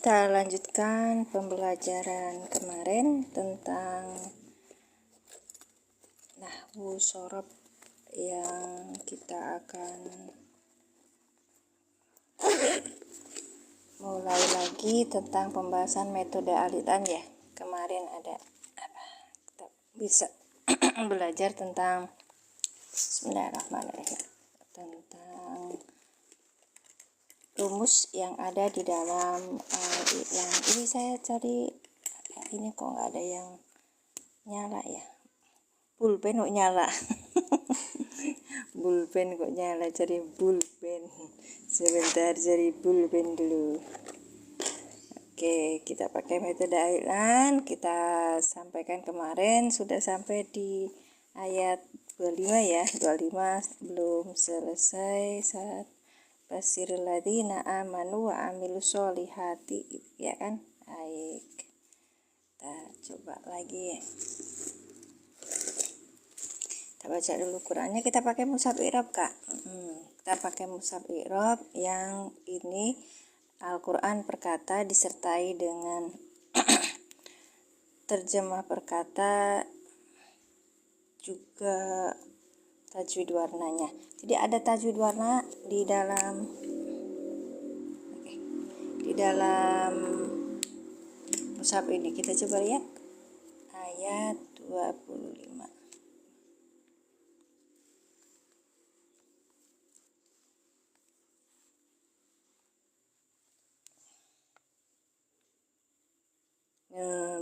Kita lanjutkan pembelajaran kemarin tentang nahwu shorof yang kita akan mulai lagi tentang pembahasan metode alitan ya. Kemarin ada kita bisa belajar tentang Bismillahirrahmanirrahim, tentang rumus yang ada di dalam yang ini. Saya cari ini kok nggak ada yang nyala ya, pulpen kok nyala pulpen kok nyala, cari pulpen sebentar, cari pulpen dulu. Oke, kita pakai metode alitan. Kita sampaikan kemarin sudah sampai di ayat 25 ya, 25 belum selesai. Saat Basiril ladzina amanu wa amilus sholihati, ya kan? Baik. Kita coba lagi ya. Kita baca dulu Qur'annya, kita pakai mushaf i'rab, Kak. Kita pakai mushaf i'rab yang ini Al-Qur'an perkata disertai dengan terjemah perkata juga tajwid warnanya. Jadi ada tajwid warna di dalam mushaf ini. Kita coba lihat ayat 25.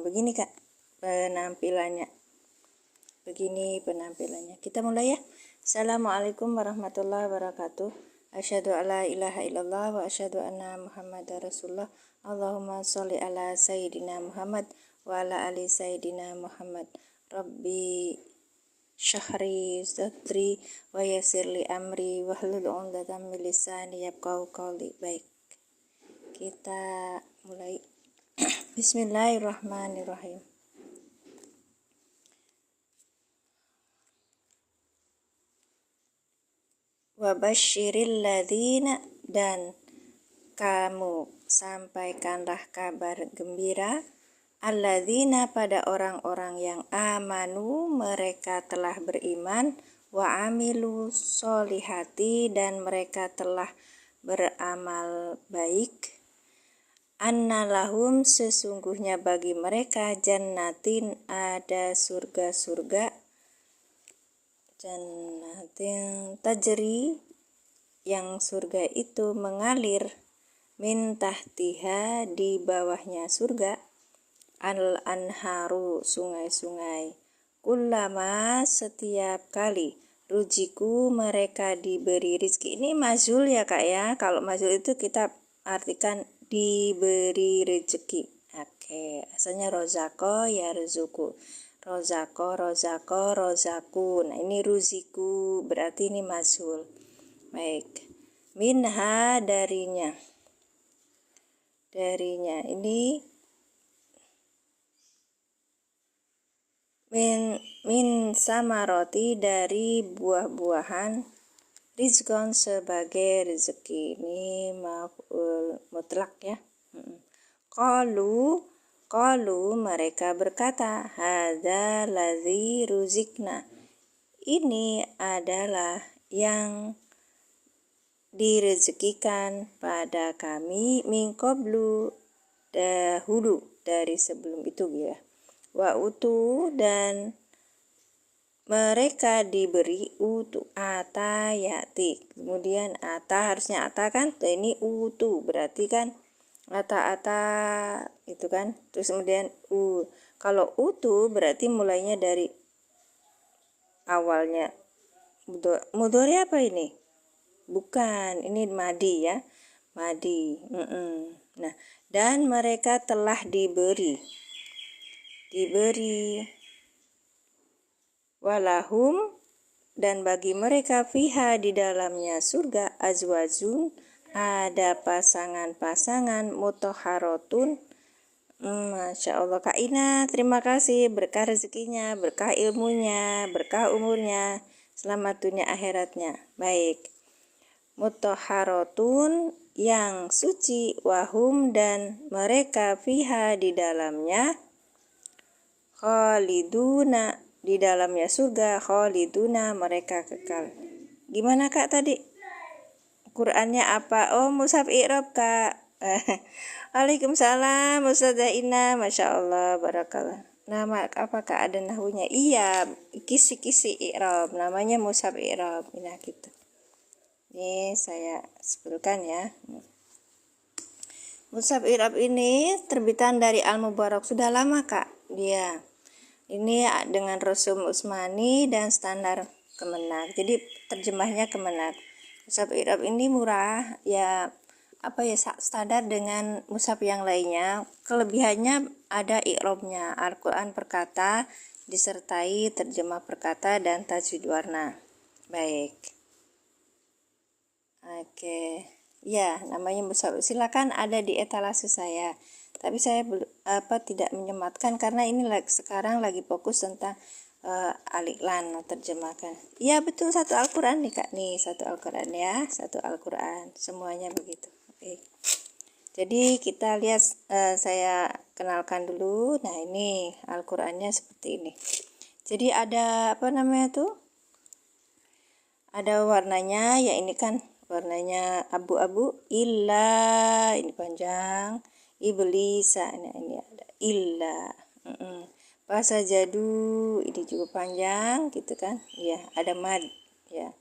Begini Kak penampilannya. Kita mulai ya. Assalamualaikum warahmatullahi wabarakatuh. Asyhadu alla ilaha illallah wa asyhadu anna Muhammadar Rasulullah. Allahumma sholli ala sayyidina Muhammad wa ala ali sayyidina Muhammad. Rabbi syahri sadri wa yassirli amri wahlul 'uqdatam min lisani yafqahu qawli. Baik. Kita mulai. Bismillahirrahmanirrahim. Wabasyiril ladzina, dan kamu sampaikanlah kabar gembira, alladzina, pada orang-orang yang amanu, mereka telah beriman, wa amilu sholihati, dan mereka telah beramal baik, anna lahum, sesungguhnya bagi mereka, jannatin, ada surga-surga, jannatin tajri, yang surga itu mengalir, min tahtiha, di bawahnya surga, al-anharu, sungai-sungai, kullama, setiap kali, rujiku, mereka diberi rizki. Ini mazul ya Kak ya. Kalau mazul itu kita artikan diberi rezeki. Oke, asalnya rozako ya rezuku. Rozako, rozako, rozaku. Nah ini ruziku, berarti ini mazul. Baik. Minha, darinya ini min samaroti, dari buah-buahan, rizqon, sebagai rezeki. Ini maf'ul mutlak ya. Qalu, mereka berkata, hadza ladzi ruzikna, ini adalah yang direzekikan pada kami, min qablu, dahulu, dari sebelum itu ya. Wa utu, dan mereka diberi, utu, ata yati, kemudian ata, harusnya ata kan, ini utu, berarti kan ata itu kan, terus kemudian kalau utu berarti mulainya dari awalnya. Mudhari apa ini? Bukan, ini madi ya, madi. Nah, dan mereka telah diberi walahum, dan bagi mereka, fiha, di dalamnya surga, azwajun, ada pasangan-pasangan, mutahharotun. Masya Allah Kak Ina, terima kasih, berkah rezekinya, berkah ilmunya, berkah umurnya, selamat dunia akhiratnya. Baik, mutahharotun, yang suci, wahum dan mereka fiha di dalamnya, khaliduna di dalamnya surga, khaliduna mereka kekal. Gimana Kak tadi? Qurannya apa? Oh, mushaf i'rab Kak. Waalaikumsalam Ustazah Ina, Masya Allah, barakallah. Nama apakah ada nahunya? Iya, kisi-kisi i'rab, namanya mushaf i'rab. Nah gitu. Ini saya sebutkan ya. Mushaf i'rab ini terbitan dari Al-Mubarak, sudah lama Kak. Dia ini dengan Rusum Usmani dan standar Kemenak. Jadi terjemahnya Kemenak. Mushaf i'rab ini murah ya, standar dengan mushaf yang lainnya. Kelebihannya ada i'rabnya, Al-Quran perkata disertai terjemah perkata dan tajwid warna. Baik. Oke. Ya, namanya mushaf. Silakan ada di etalase saya. Tapi saya tidak menyematkan karena ini sekarang lagi fokus tentang Al-Iqlan terjemahkan. Iya betul, satu Al-Quran nih Kak. Nih satu Al-Quran ya, satu Al-Quran. Semuanya begitu. Oke. Jadi kita lihat, saya kenalkan dulu. Nah ini Al-Qurannya seperti ini. Jadi ada apa namanya tuh? Ada warnanya ya, ini kan warnanya abu-abu, illa ini panjang, iblis, nah ini ada illa. Bahasa jadu ini juga panjang gitu kan ya, ada mad ya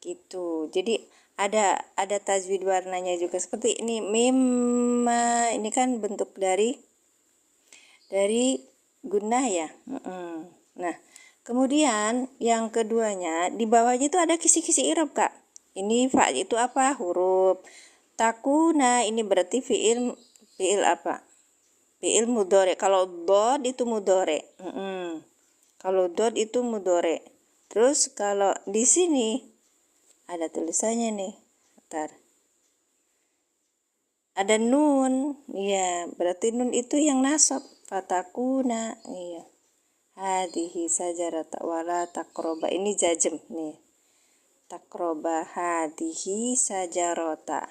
gitu. Jadi ada tajwid warnanya juga seperti ini, mimma ini kan bentuk dari gunnah ya. Nah kemudian yang keduanya di bawahnya itu ada kisi-kisi i'rab Kak. Ini fa itu apa? Huruf. Takuna ini berarti fiil apa? Fiil mudhari. Kalau dod itu mudhari. Kalau dod itu mudhari. Terus kalau di sini ada tulisannya nih. Bentar. Ada nun. Iya, berarti nun itu yang nasab. Fatakuna. Iya. Hadihi sajarata wala takroba. Ini jajem nih. Takroba hadihi sajarota.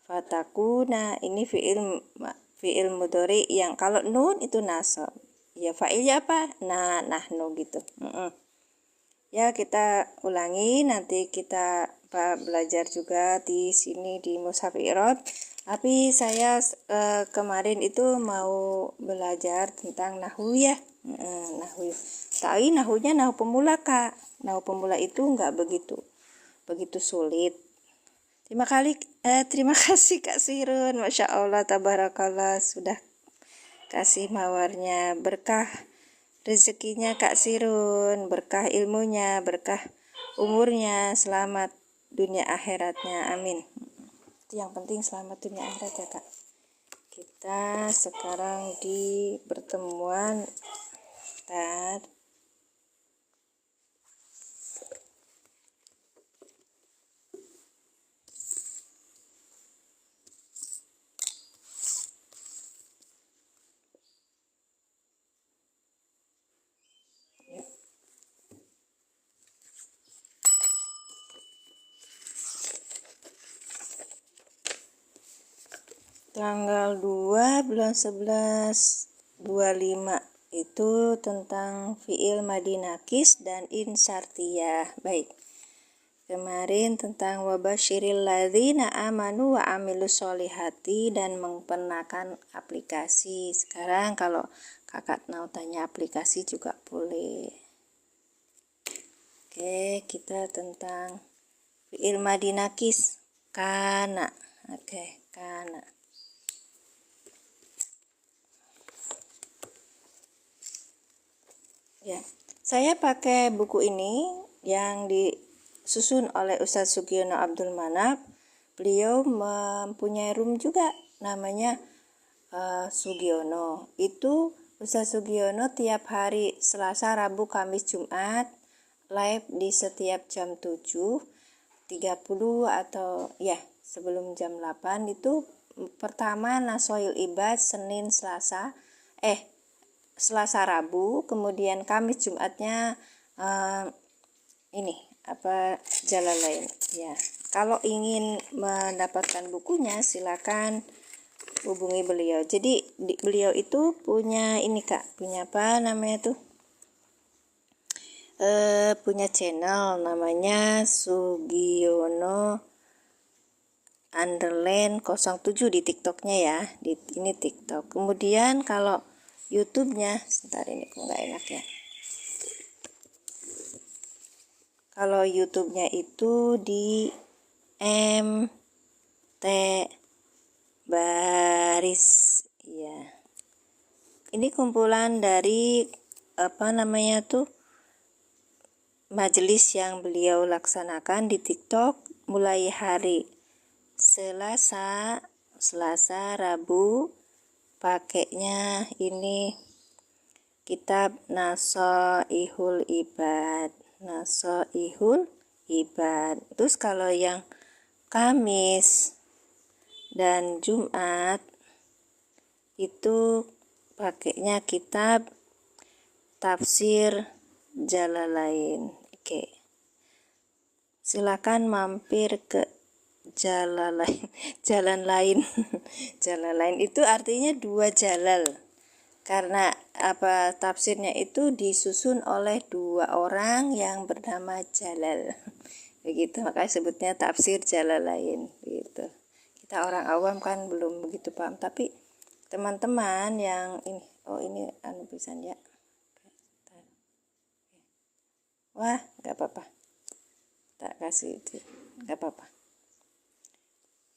Fatakuna ini fiil mudhari yang kalau nun itu nasab. Ya fa'ilnya apa? Nahnu gitu. Ya kita ulangi, nanti kita belajar juga di sini di mushaf i'rab. Tapi saya kemarin itu mau belajar tentang nahwu ya. Nahwu. Tapi nahunya nahu pemula Kak. Nahu pemula itu enggak begitu sulit. Terima kasih Kak Sirun, Masya Allah, tabarakallah, sudah kasih mawarnya, berkah rezekinya Kak Sirun, berkah ilmunya, berkah umurnya, selamat dunia akhiratnya, amin. Itu yang penting, selamat dunia akhirat ya Kak. Kita sekarang di pertemuan tanggal 2 bulan 11 25 itu tentang fiil madi nakis dan insyartiyah. Baik, kemarin tentang wabasyiril ladzina amanu wa amilus solihati dan memperkenalkan aplikasi. Sekarang kalau kakak mau tanya aplikasi juga boleh. Oke, kita tentang fiil madi nakis kana. Oke, kana. Ya, saya pakai buku ini yang disusun oleh Ustadz Sugiono Abdul Manap. Beliau mempunyai room juga namanya Sugiono. Itu Ustadz Sugiono tiap hari Selasa, Rabu, Kamis, Jumat live di setiap jam 7:30 atau ya sebelum jam 8 itu. Pertama Nasoil Ibad Senin Selasa Rabu, kemudian Kamis Jumatnya ini Jalalain ya. Kalau ingin mendapatkan bukunya silakan hubungi beliau. Jadi beliau itu punya ini Kak, punya apa namanya tuh? Punya channel namanya Sugiono underline 07 di TikToknya ya. Ini TikTok. Kemudian kalau YouTube-nya, sebentar ini kok nggak enak ya. Kalau YouTube-nya itu di MT Baris ya. Ini kumpulan dari apa namanya tuh, majelis yang beliau laksanakan di TikTok mulai hari Selasa, Rabu, pakainya ini kitab Nasoihul Ibad. Terus kalau yang Kamis dan Jumat itu pakainya kitab Tafsir Jalalain. Oke. Silakan mampir ke jalan lain. Jalan lain itu artinya dua jalal. Karena apa, tafsirnya itu disusun oleh dua orang yang bernama Jalal. Begitu, makanya sebutnya tafsir Jalalain gitu. Kita orang awam kan belum begitu paham, tapi teman-teman yang ini, ini tulisan ya. Wah, nggak apa-apa. Tak kasih itu, nggak apa-apa.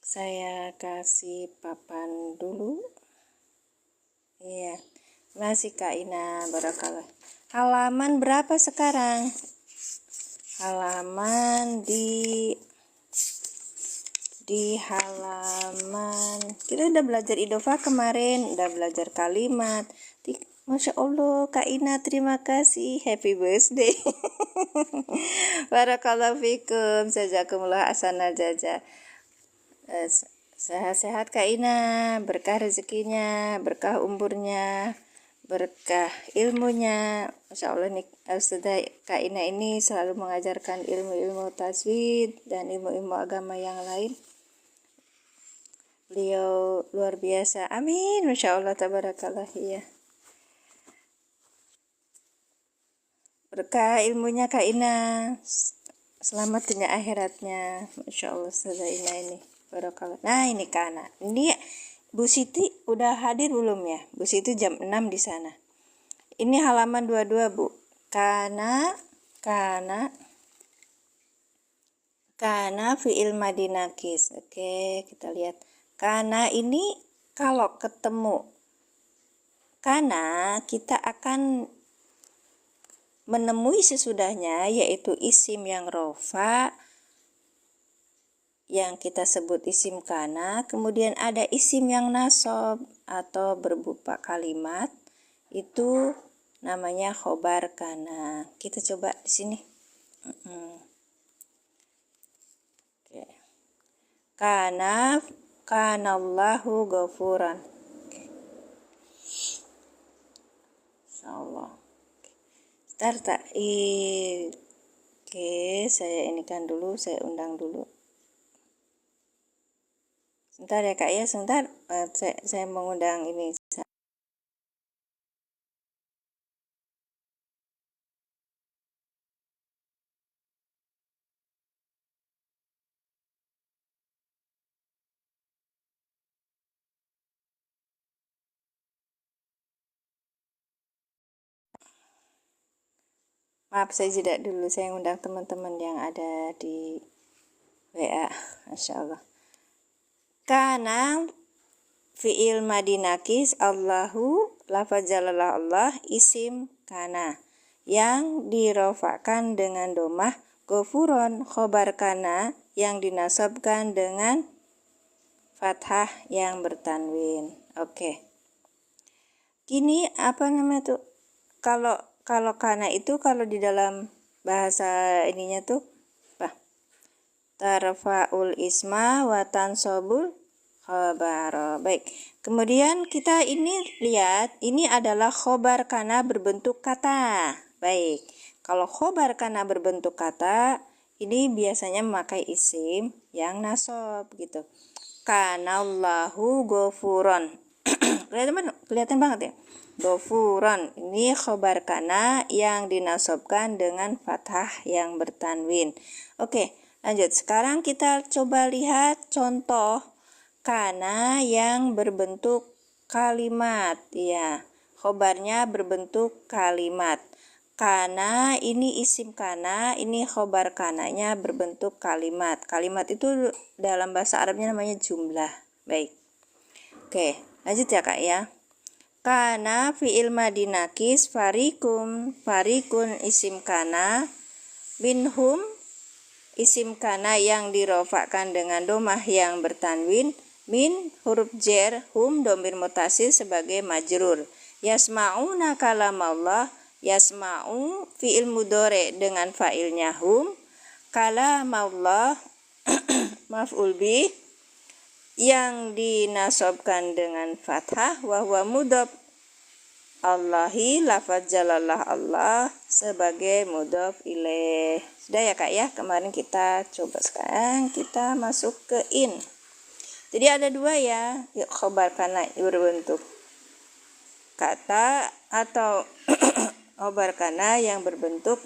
Saya kasih papan dulu. Iya. Masih Kak Ina, barakallah. Halaman berapa sekarang? Halaman di halaman, kita udah belajar idofa kemarin, udah belajar kalimat. Masya Allah Kak Ina, terima kasih, happy birthday. Barakallahu fikum, jazakumullah ahsanal jazaa. Sehat-sehat Kak Ina, berkah rezekinya, berkah umurnya, berkah ilmunya. Masya Allah nih, Ustazah Kak Ina ini selalu mengajarkan ilmu-ilmu tajwid dan ilmu-ilmu agama yang lain. Beliau luar biasa, amin, Masya Allah, tabarakallah. Ya, berkah ilmunya Kak Ina, selamat dunia akhiratnya. Masya Allah Ustazah Ina ini, barakallah. Nah ini Kana, ini Bu Siti udah hadir belum ya? Bu Siti jam 6 di sana. Ini halaman 22 Bu. Kana fi'il madi nakis. Oke, kita lihat. Kana ini kalau ketemu kana, kita akan menemui sesudahnya, yaitu isim yang rofa, yang kita sebut isim kana. Kemudian ada isim yang nasob atau berberupa kalimat, itu namanya khobar kana. Kita coba di sini. Oke. Kanallahu ghafuran. Insyaallah. Oke, saya inikan dulu, saya undang dulu. Sebentar ya Kak ya, sebentar. Saya mengundang ini. Maaf, saya jeda dulu, saya undang teman-teman yang ada di WA. Masya Allah. Kana fi'il madi nakis, Allahu lafaz jalalah Allah, isim kana yang dirofakan dengan domah, gofuron khobar kana yang dinasabkan dengan fathah yang bertanwin. Oke. Gini apa namanya tuh? Kalau kana itu kalau di dalam bahasa ininya tuh apa? Tarfa'ul isma wa tansobul khabara. Baik. Kemudian kita ini lihat, ini adalah khobar kana berbentuk kata. Baik. Kalau khobar kana berbentuk kata, ini biasanya memakai isim yang nasab gitu. Kanallahu ghafuron. Kelihatan banget ya. Ghafuron ini khobar kana yang dinasobkan dengan fathah yang bertanwin. Oke, lanjut. Sekarang kita coba lihat contoh kana yang berbentuk kalimat. Ya, khobarnya berbentuk kalimat. Kana ini isim kana, ini khobar kananya berbentuk kalimat. Kalimat itu dalam bahasa Arabnya namanya jumlah. Baik. Oke, lanjut ya Kak ya. Kana fi'il madi nakis farikum. Farikun isim kana. Minhum isim kana yang dirofakkan dengan domah yang bertanwin. Min huruf jer, hum domir mutasil sebagai majrur. Yasma'una kalamallah. Yasma'u fi'il mudhari dengan fa'ilnya hum. Kalamallah maf'ul bih yang dinasobkan dengan fathah wa huwa mudhaf. Allahi lafaz jalalah Allah sebagai mudhaf ilaih. Sudah ya Kak ya, kemarin kita coba, sekarang kita masuk ke in. Jadi ada dua ya, khobar kana berbentuk kata atau khobar kana yang berbentuk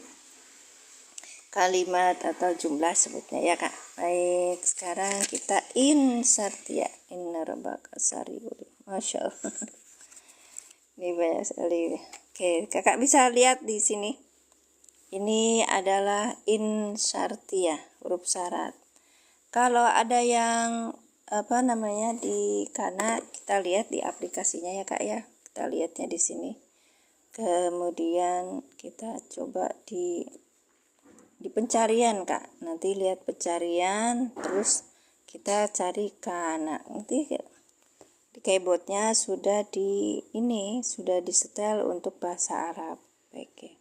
kalimat atau jumlah sebutnya ya Kak. Baik, sekarang kita insert ya. Inna rabbaka sariul. Masya Allah. Ini banyak sekali. Oke, Kakak bisa lihat di sini. Ini adalah insartia, huruf syarat. Kalau ada yang di kana, kita lihat di aplikasinya ya Kak ya. Kita lihatnya di sini. Kemudian kita coba di pencarian Kak. Nanti lihat pencarian, terus kita cari kana. Nanti di keyboardnya sudah sudah disetel untuk bahasa Arab. Baik.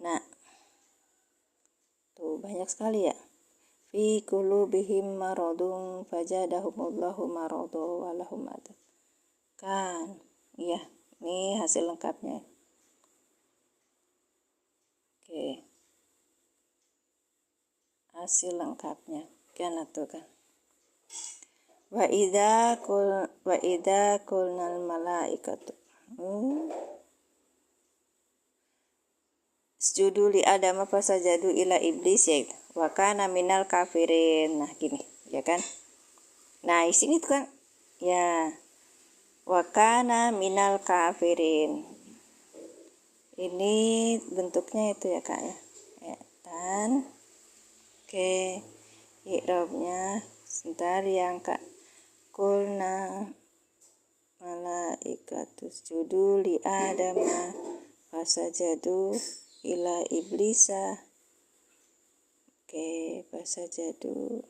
Nah, tuh banyak sekali ya. Fi qulubihim maradun fajadahumullahu maradu walahum adab. Kan, iya, ini hasil lengkapnya. Oke. Hasil lengkapnya. Kan atau kan. Wa idza qulnal malaikatu. Sujudu li Adam fasajadu ila iblis ya. Wa kana minal kafirin. Nah, gini, ya kan? Nah, di sini tuh kan ya. Wa kana minal kafirin. Ini bentuknya itu ya Kak ya. Dan oke, i'rabnya sebentar yang Kak. Qulna malaikatu sujudu li Adam fasajadu ila iblisa. Oke, fasajadu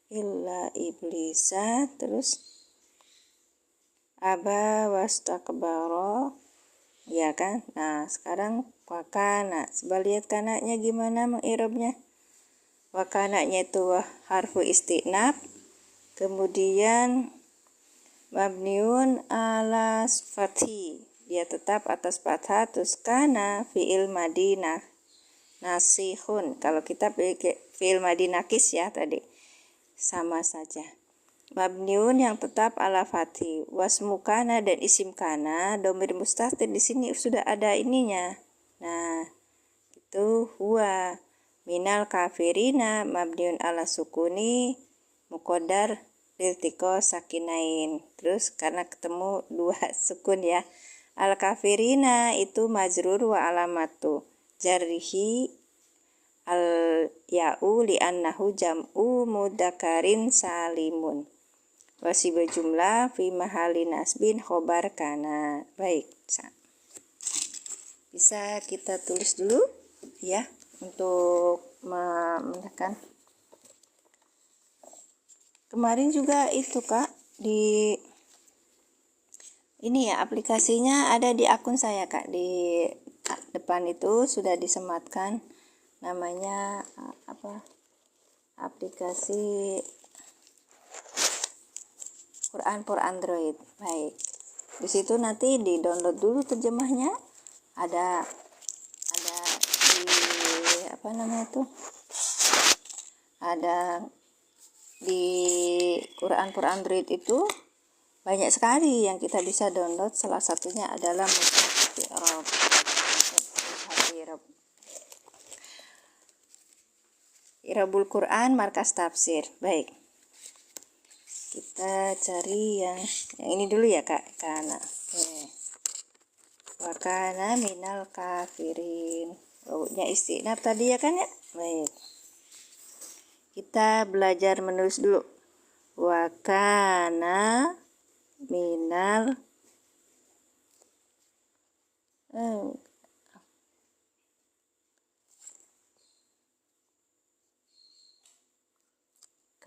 illa iblisa, terus aba wastakbara, ya kan? Nah, sekarang wakana. Coba lihat kananya gimana mengirobnya. Wakananya itu harfu istinaf, kemudian mabniun ala fathi, dia tetap atas fathah, terus kana fi'il madinah nasihun. Kalau kita fi'il madi nakis ya tadi sama saja. Mabniun yang tetap ala fathi, wasmu kana dan isim kana domir mustatir di sini sudah ada ininya. Nah, itu huwa minal kafirina mabniun ala sukuni muqaddar liltiqo sakinain. Terus karena ketemu dua sukun ya. Al kafirina itu majrur wa alamatu jarrihi al ya'u li'annahu jam'u mudakarin salimun. Wasibah jumlah fi mahali nasbin khobar kana. Baik, bisa kita tulis dulu ya untuk menekan. Kemarin juga itu Kak, di ini ya aplikasinya ada di akun saya Kak, di depan itu sudah disematkan namanya aplikasi Quran for Android. Baik, di situ nanti di download dulu terjemahnya, ada di apa namanya tuh, ada di Quran Android itu banyak sekali yang kita bisa download. Salah satunya adalah Mushaf Irabul Quran Markas Tafsir. Baik, kita cari yang ini dulu ya Kak. Kana. Oke. Wakana minal kafirin. Wawunya istinaf tadi ya kan ya. Baik, kita belajar menulis dulu. Wakana minal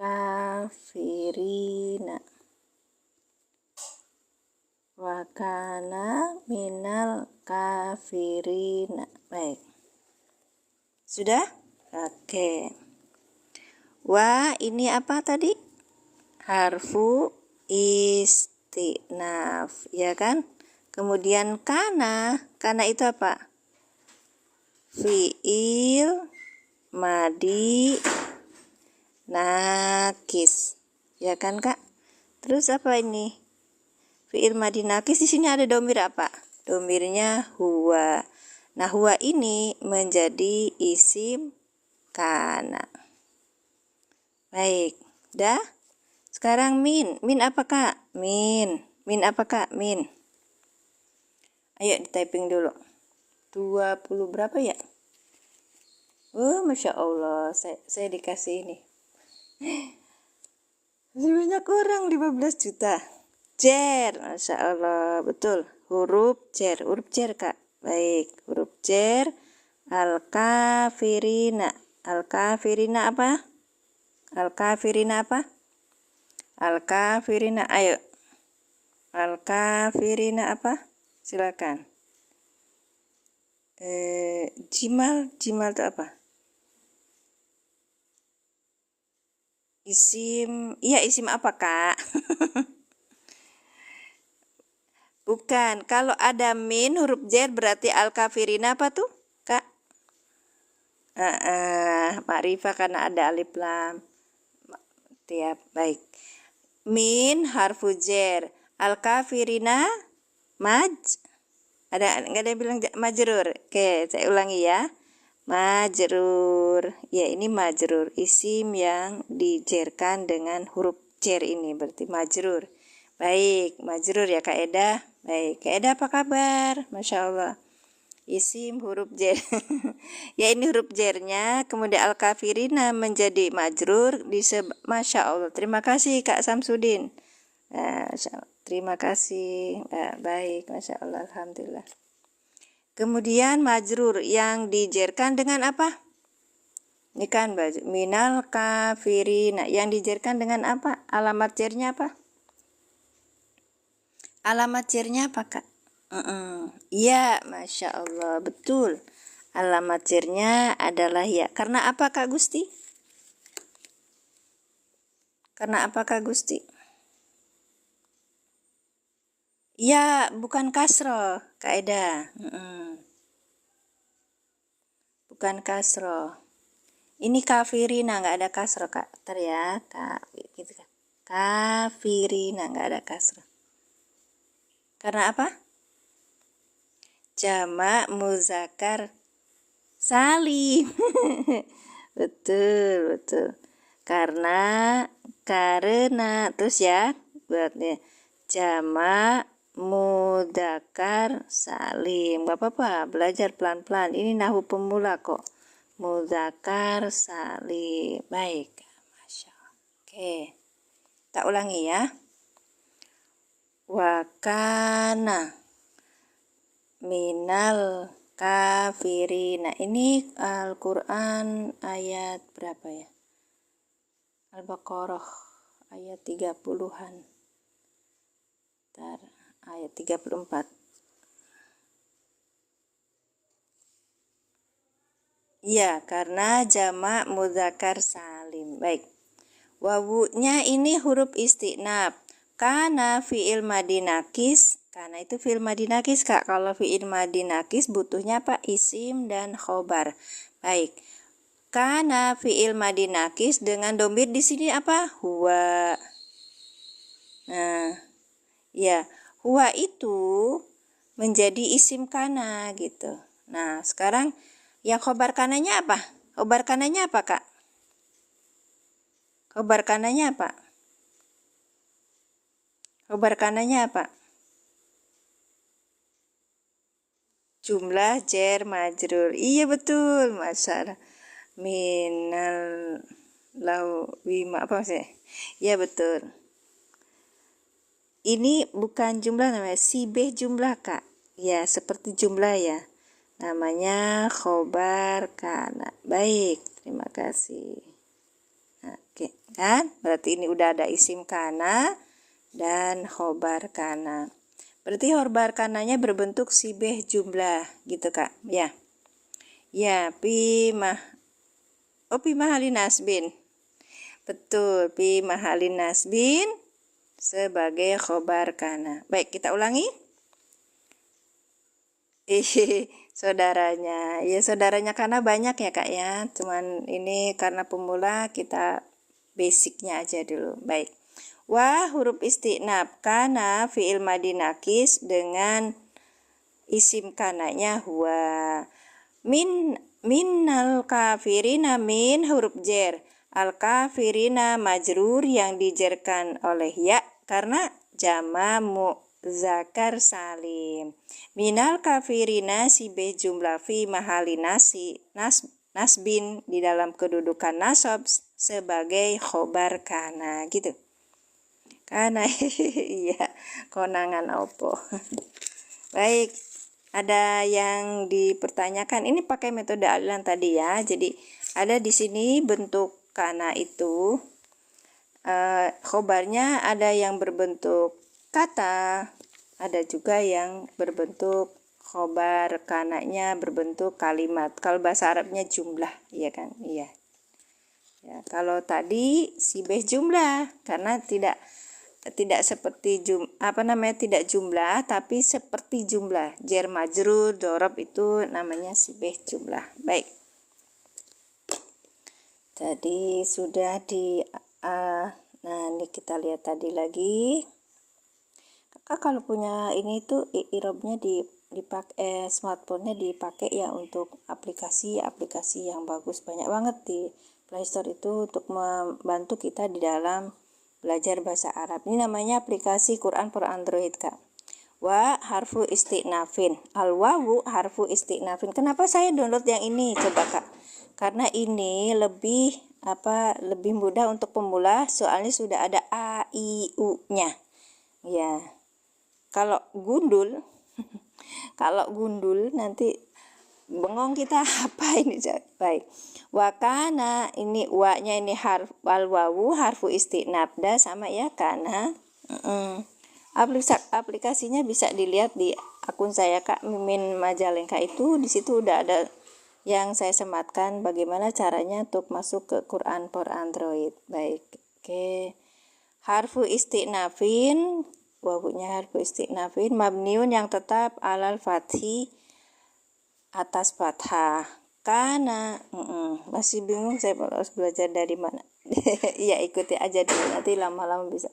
kafirina. Wakana minal kafirina. Baik, sudah? Oke. Wa ini apa tadi? Harfu istinaf, ya kan? Kemudian kana itu apa? Fi'il madi nakis, ya kan Kak? Terus apa ini? Fi'il madi nakis, di sini ada domir apa? Domirnya huwa. Nah, huwa ini menjadi isim kana. Baik, dah. Sekarang min apa Kak? Min apa Kak? Min. Ayo di typing dulu. 20 berapa ya? Masya Allah, saya dikasih ini. Masih banyak orang, 15 juta. Jer, Masya Allah, betul. Huruf jer Kak. Baik, huruf jer. Al-kafirina. Al-kafirina apa? Al-kafirina apa? Al-kafirina, ayo. Al-kafirina apa? Silakan. Jimal itu apa? Isim, iya isim apa Kak? Bukan, kalau ada min huruf jar berarti al-kafirina apa tuh Kak? Ma'rifah karena ada alif lam. Tiap, baik. Min harfu jar, al-kafirina ada nggak ada yang bilang majrur? Oke, saya ulangi ya. Majrur. Ya, ini majrur, isim yang dijerkan dengan huruf jar ini berarti majrur. Baik, majrur ya Kak Eda. Baik, Kak Eda apa kabar? Masya Allah. Isim huruf jar. Ya, ini huruf jarnya, kemudian al-kafirina menjadi majrur. Masya Allah. Terima kasih Kak Samsudin. Terima kasih. Baik, Masya Allah, alhamdulillah. Kemudian majrur yang dijerkan dengan apa? Ini kan baju minal kafirina, yang dijerkan dengan apa? Alamat jarnya apa? Alamat jarnya apa Kak? Iya, Masya Allah, betul. Alamat jarnya adalah ya. Karena apa Kak Gusti? Karena apa Kak Gusti? Ya, bukan kasroh, Kak Eda. Bukan kasroh. Ini kafirina, nggak ada kasroh Kak. Ntar ya, gitu kan. Kafirina, nggak ada kasroh. Karena apa? Jamak muzakkar salim. betul. Karena terus ya buatnya jamak mudzakkar salim. Gak apa-apa, belajar pelan-pelan. Ini nahwu pemula kok. Mudzakkar salim. Baik, Masya Allah. Oke, tak ulangi ya. Wakana minal kafirina. Ini Al-Quran ayat berapa ya? Al-Baqarah ayat 30-an. Ayat 34. Iya, karena jamak mudzakkar salim. Baik. Wawunya ini huruf istinaf. Kana fi'il madi nakis. Karena itu fi'il madi nakis Kak. Kalau fi'il madi nakis butuhnya apa? Isim dan khobar. Baik. Kana fi'il madi nakis dengan domir di sini apa? Huwa. Nah, ya, huwa itu menjadi isim kana gitu. Nah, sekarang yang khobar kananya apa? Khobar kananya apa, Kak? Khobar kananya apa? Khobar kananya apa? Jumlah jar majrur. Iya betul, masalah. Minal lawima apa sih? Ya betul. Ini bukan jumlah, namanya sibeh jumlah, Kak. Ya, seperti jumlah ya. Namanya khobar kana. Baik, terima kasih. Nah, oke, kan? Berarti ini udah ada isim kana dan khobar kana. Berarti khobar kananya berbentuk sibeh jumlah, gitu, Kak. Ya. Ya, pi mahalin nasbin. Betul, pi mahalin nasbin sebagai khobar kana. Baik, kita ulangi. Saudaranya. Ya, saudaranya karena banyak ya, Kak ya. Cuman ini karena pemula kita basicnya aja dulu. Baik. Wa huruf istiqnab kana fi'il madi nakis dengan isim kananya huwa. Minnal kafirina min huruf jer. Al kafirina majrur yang dijerkan oleh ya karena jama muzakkar salim. Minal kafirina sibeh jumlah fi mahali nasbin di dalam kedudukan nasab sebagai khobar kana gitu. Kana iya konangan opo. Baik. Ada yang dipertanyakan, ini pakai metode alilan tadi ya. Jadi ada di sini bentuk kana itu khobarnya ada yang berbentuk kata, ada juga yang berbentuk khobar kananya berbentuk kalimat. Kalau bahasa Arabnya jumlah, iya kan? Iya. Ya, kalau tadi sibeh jumlah karena tidak seperti tidak jumlah tapi seperti jumlah. Jar majrur dorob itu namanya sibeh jumlah. Baik, tadi sudah nah ini kita lihat tadi lagi. Kakak kalau punya ini tuh i'rabnya dipakai smartphone-nya dipakai ya untuk aplikasi yang bagus, banyak banget di Play Store itu untuk membantu kita di dalam belajar bahasa Arab. Ini namanya aplikasi Quran for Android, Kak. Wa harfu istiqnafin. Al wawu harfu istiqnafin. Kenapa saya download yang ini? Coba, Kak. Karena ini lebih mudah untuk pemula, soalnya sudah ada a i u-nya. Ya. Kalau gundul nanti bengong kita apa ini. Baik. Wakana ini wa-nya ini wal wawu harfu istiqnabda sama ya kana. Aplikasinya bisa dilihat di akun saya Kak Mimin Majalengka itu. Di situ udah ada yang saya sematkan bagaimana caranya untuk masuk ke Quran for Android. Baik. Oke. Harfu istiqnafin, wawunya harfu istiqnafin mabniun yang tetap alal fathi atas fathah. Karena masih bingung saya harus belajar dari mana. Iya, ikuti aja dulu, nanti lama-lama bisa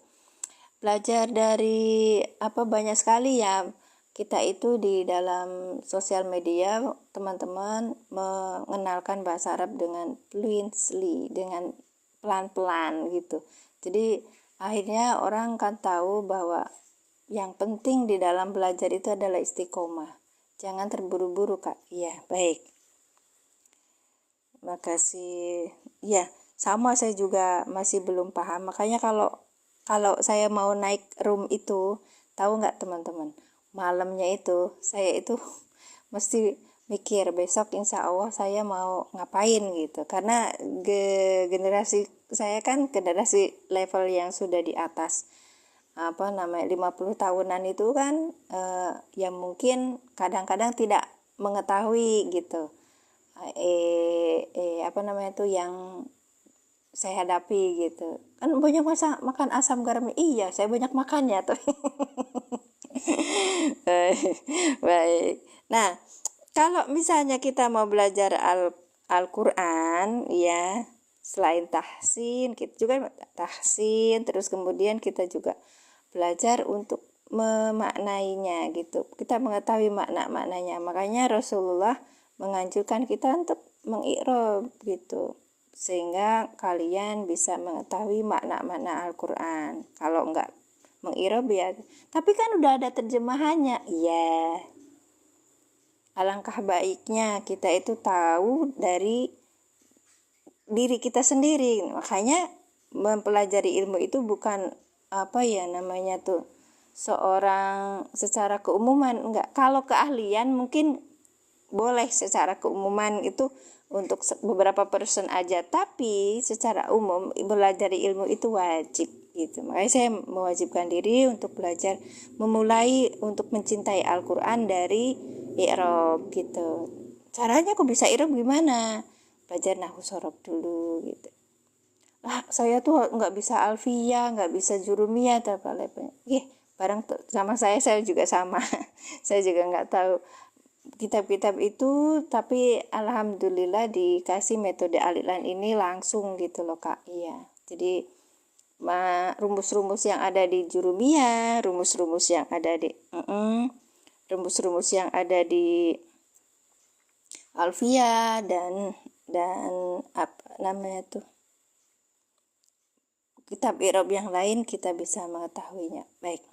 belajar dari banyak sekali ya. Kita itu di dalam sosial media teman-teman mengenalkan bahasa Arab dengan fluently, dengan pelan-pelan gitu. Jadi akhirnya orang kan tahu bahwa yang penting di dalam belajar itu adalah istiqomah. Jangan terburu-buru, Kak. Iya, baik. Makasih. Ya, sama saya juga masih belum paham. Makanya kalau saya mau naik room itu, tahu nggak teman-teman? Malamnya itu, saya itu mesti mikir besok insya Allah saya mau ngapain gitu. Karena generasi saya kan generasi level yang sudah di atas 50 tahunan itu kan yang mungkin kadang-kadang tidak mengetahui gitu yang saya hadapi gitu kan, banyak makan asam garam. Iya, saya banyak makan ya tuh. Baik. Nah, kalau misalnya kita mau belajar Al-Quran ya, selain tahsin kita juga tahsin, terus kemudian kita juga belajar untuk memaknainya gitu, kita mengetahui maknanya. Makanya Rasulullah menganjurkan kita untuk mengiqra gitu, sehingga kalian bisa mengetahui makna-makna Al-Quran. Kalau enggak mengiqra ya, tapi kan udah ada terjemahannya. Iya, alangkah baiknya kita itu tahu dari diri kita sendiri. Makanya mempelajari ilmu itu bukan apa ya namanya tuh seorang secara keumuman, enggak. Kalau keahlian mungkin boleh secara keumuman itu untuk beberapa person aja, tapi secara umum belajar ilmu itu wajib gitu. Makanya saya mewajibkan diri untuk belajar, memulai untuk mencintai Al-Quran dari i'rab gitu. Caranya aku bisa i'rab gimana? Belajar nahwu shorof dulu gitu. Saya tuh nggak bisa alfiyah, nggak bisa jurumiyah, apa-apa. Bareng sama saya juga sama. Saya juga nggak tahu kitab-kitab itu, tapi alhamdulillah dikasih metode Al-Iqlan ini langsung gitu loh Kak. Iya, jadi rumus-rumus yang ada di jurumiyah, rumus-rumus yang ada di rumus-rumus yang ada di alfiyah dan apa namanya tuh kitab i'rab yang lain kita bisa mengetahuinya. Baik,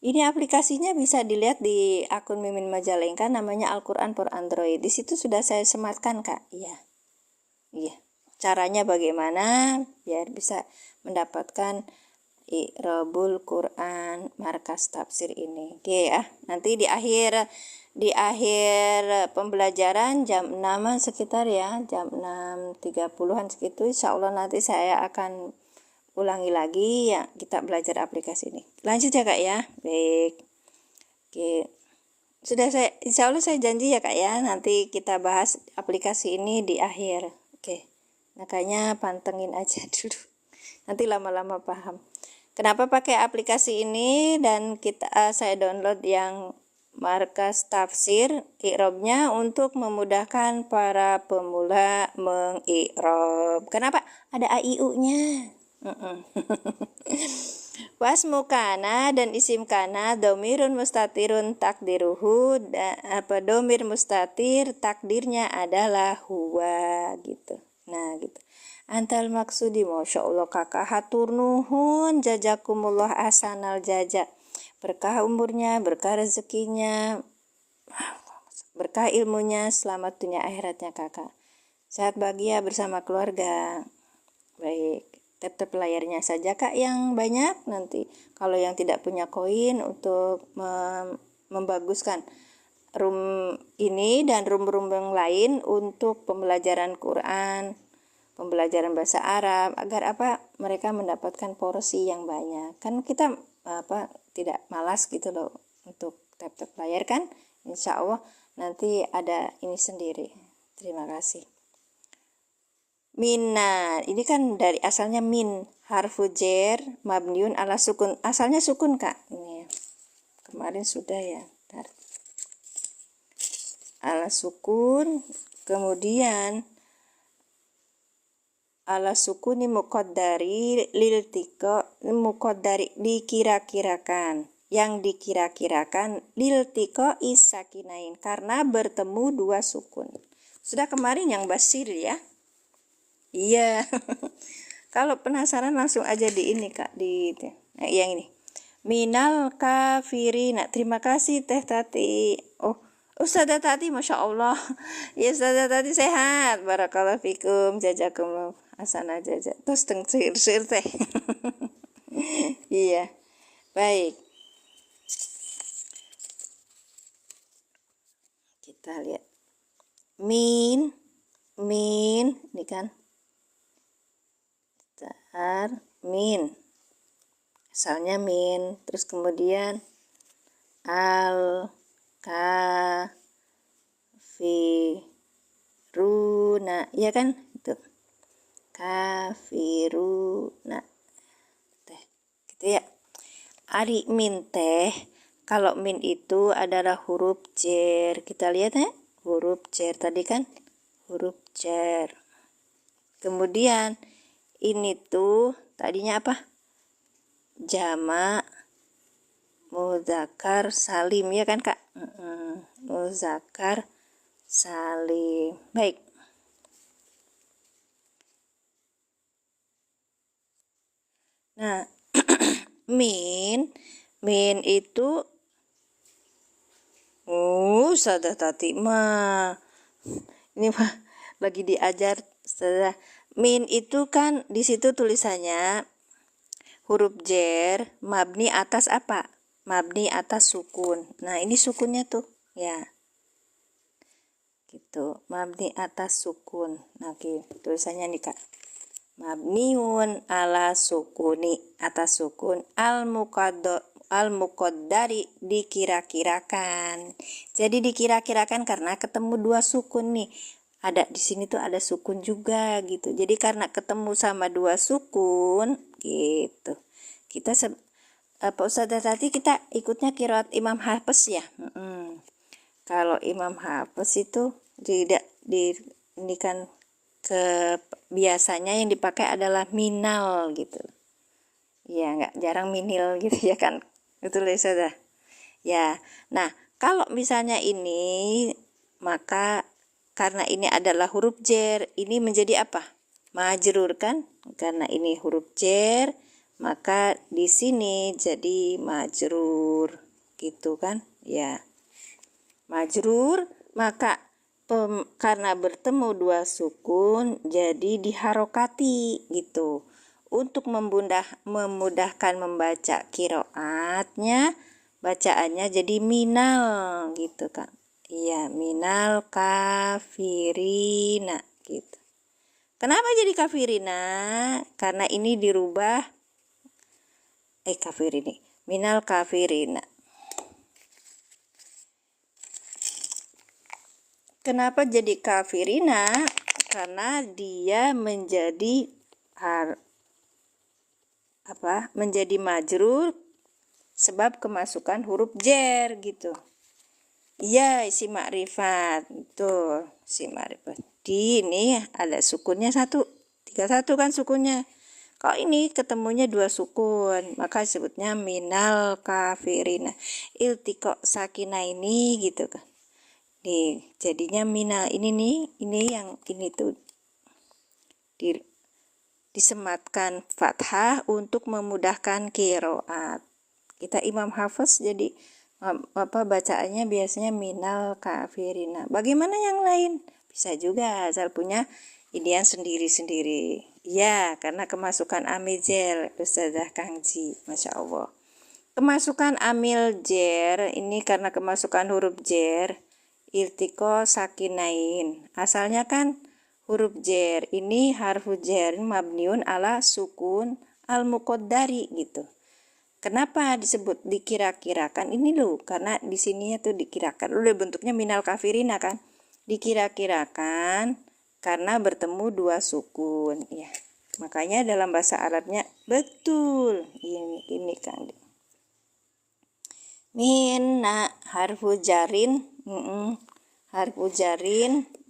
ini aplikasinya bisa dilihat di akun Mimin Majalengka, namanya Al-Quran for Android. Di situ sudah saya sematkan Kak. Iya. Caranya bagaimana biar bisa mendapatkan i'rabul Quran markas tafsir ini. Oke ya. Nanti di akhir pembelajaran jam 6 sekitar ya, jam 6.30-an segitu, insya Allah nanti saya akan ulangi lagi ya, kita belajar aplikasi ini. Lanjut ya Kak ya. Baik. Oke. Sudah insya Allah saya janji ya Kak ya, nanti kita bahas aplikasi ini di akhir. Oke. Makanya pantengin aja dulu. Nanti lama-lama paham. Kenapa pakai aplikasi ini, dan saya download yang markas tafsir i'rabnya untuk memudahkan para pemula mengi'rab. Kenapa? Ada AIU-nya. Wasmu kana dan isim kana domirun mustatirun takdiruhu, domir mustatir takdirnya adalah huwa gitu. Nah gitu. Antal maksudi, masya Allah kakak, hatur nuhun, jazakumullah asanal jajak, berkah umurnya, berkah rezekinya, berkah ilmunya, selamat dunia akhiratnya kakak, sehat bahagia bersama keluarga. Baik, tap layarnya saja Kak yang banyak, nanti kalau yang tidak punya koin untuk membaguskan room ini dan room-room yang lain untuk pembelajaran Quran, pembelajaran bahasa Arab, agar mereka mendapatkan porsi yang banyak. Kan kita tidak malas gitu loh untuk tap layar kan. Insya Allah nanti ada ini sendiri. Terima kasih. Minna, ini kan dari asalnya min, harfu jar mabniun ala sukun, asalnya sukun Kak. Ini kemarin sudah ya. Ala sukun, kemudian ala sukuni muqaddari lil tiko, muqaddari dikira-kirakan, yang dikira-kirakan lil tiko isakinain, karena bertemu dua sukun. Sudah kemarin yang basir ya. Iya. Kalau penasaran langsung aja di ini Kak, nah, yang ini. Minal kafirina. Terima kasih Teh Tati. Oh, Ustazah Tati, Masya Allah. Ya Ustazah Tati sehat. Barakallahu fikum. Jazakumullah asana jazak. Terus sir Teh. Iya. Baik. Kita lihat. Min. Ini kan. Min. Asalnya min. Terus kemudian kafiruna, ya kan itu kafiruna teh gitu ya. Ari min teh, kalau min itu adalah huruf jar. Kita lihat ya, huruf jar tadi kan huruf jar. Kemudian ini tuh tadinya apa? Jamak muzakkar salim, ya kan Kak? Muzakkar salim. Baik. Nah, min itu Ustazah Tati mah ini mah lagi diajar Ustazah. Min itu kan di situ tulisannya huruf jar mabni atas apa? Mabni atas sukun. Nah, ini sukunnya tuh, ya. Gitu, mabni atas sukun. Nah, tulisannya nih Kak. Mabniun ala sukuni, atas sukun al muqaddari dikira-kirakan. Jadi dikira-kirakan karena ketemu dua sukun nih. Ada di sini tuh ada sukun juga gitu. Jadi karena ketemu sama dua sukun gitu. Kita Pak Ustazah tadi kita ikutnya qiraat Imam Hafiz ya. Kalau Imam Hafiz itu tidak ini kan biasanya yang dipakai adalah minal gitu. Ya, nggak jarang minil gitu ya kan. Betul ya Ustazah? Ya. Nah, kalau misalnya ini maka karena ini adalah huruf jar, ini menjadi apa? Majrur kan? Karena ini huruf jar, maka di sini jadi majrur. Gitu kan? Ya. Majrur, maka karena bertemu dua sukun jadi diharokati gitu. Untuk memudahkan membaca qiraatnya, bacaannya jadi minal gitu kan. Iya, minal kafirina gitu. Kenapa jadi kafirina? Karena ini dirubah kafirini. Minal kafirina. Kenapa jadi kafirina? Karena dia menjadi menjadi majrur sebab kemasukan huruf jar gitu. Iya, isi makrifat. Tuh, isi makrifat. Di ini ada sukunnya 31 kan sukunnya. Kalau ini ketemunya dua sukun, maka disebutnya minal kafirina. Iltiqo sakina ini gitu kan. Nih, jadinya minal ini yang ini tuh disematkan fathah untuk memudahkan qiraat. Kita Imam Hafiz jadi bacaannya biasanya minal kafirina. Bagaimana yang lain? Bisa juga asal punya idean sendiri-sendiri. Ya, karena kemasukan amil jar Ustazah Kangji, Masya Allah. Kemasukan amil jar ini karena kemasukan huruf jar iltiqo sakinain. Asalnya kan huruf jar ini harfu jar mabniun ala sukun al muqaddari gitu. Kenapa disebut dikira-kirakan? Ini loh, karena di sininya tuh dikirakan. Udah bentuknya minal kafirina kan? Dikira-kirakan karena bertemu dua sukun, ya. Makanya dalam bahasa Arabnya betul. Ini kan. Minna harfu jarin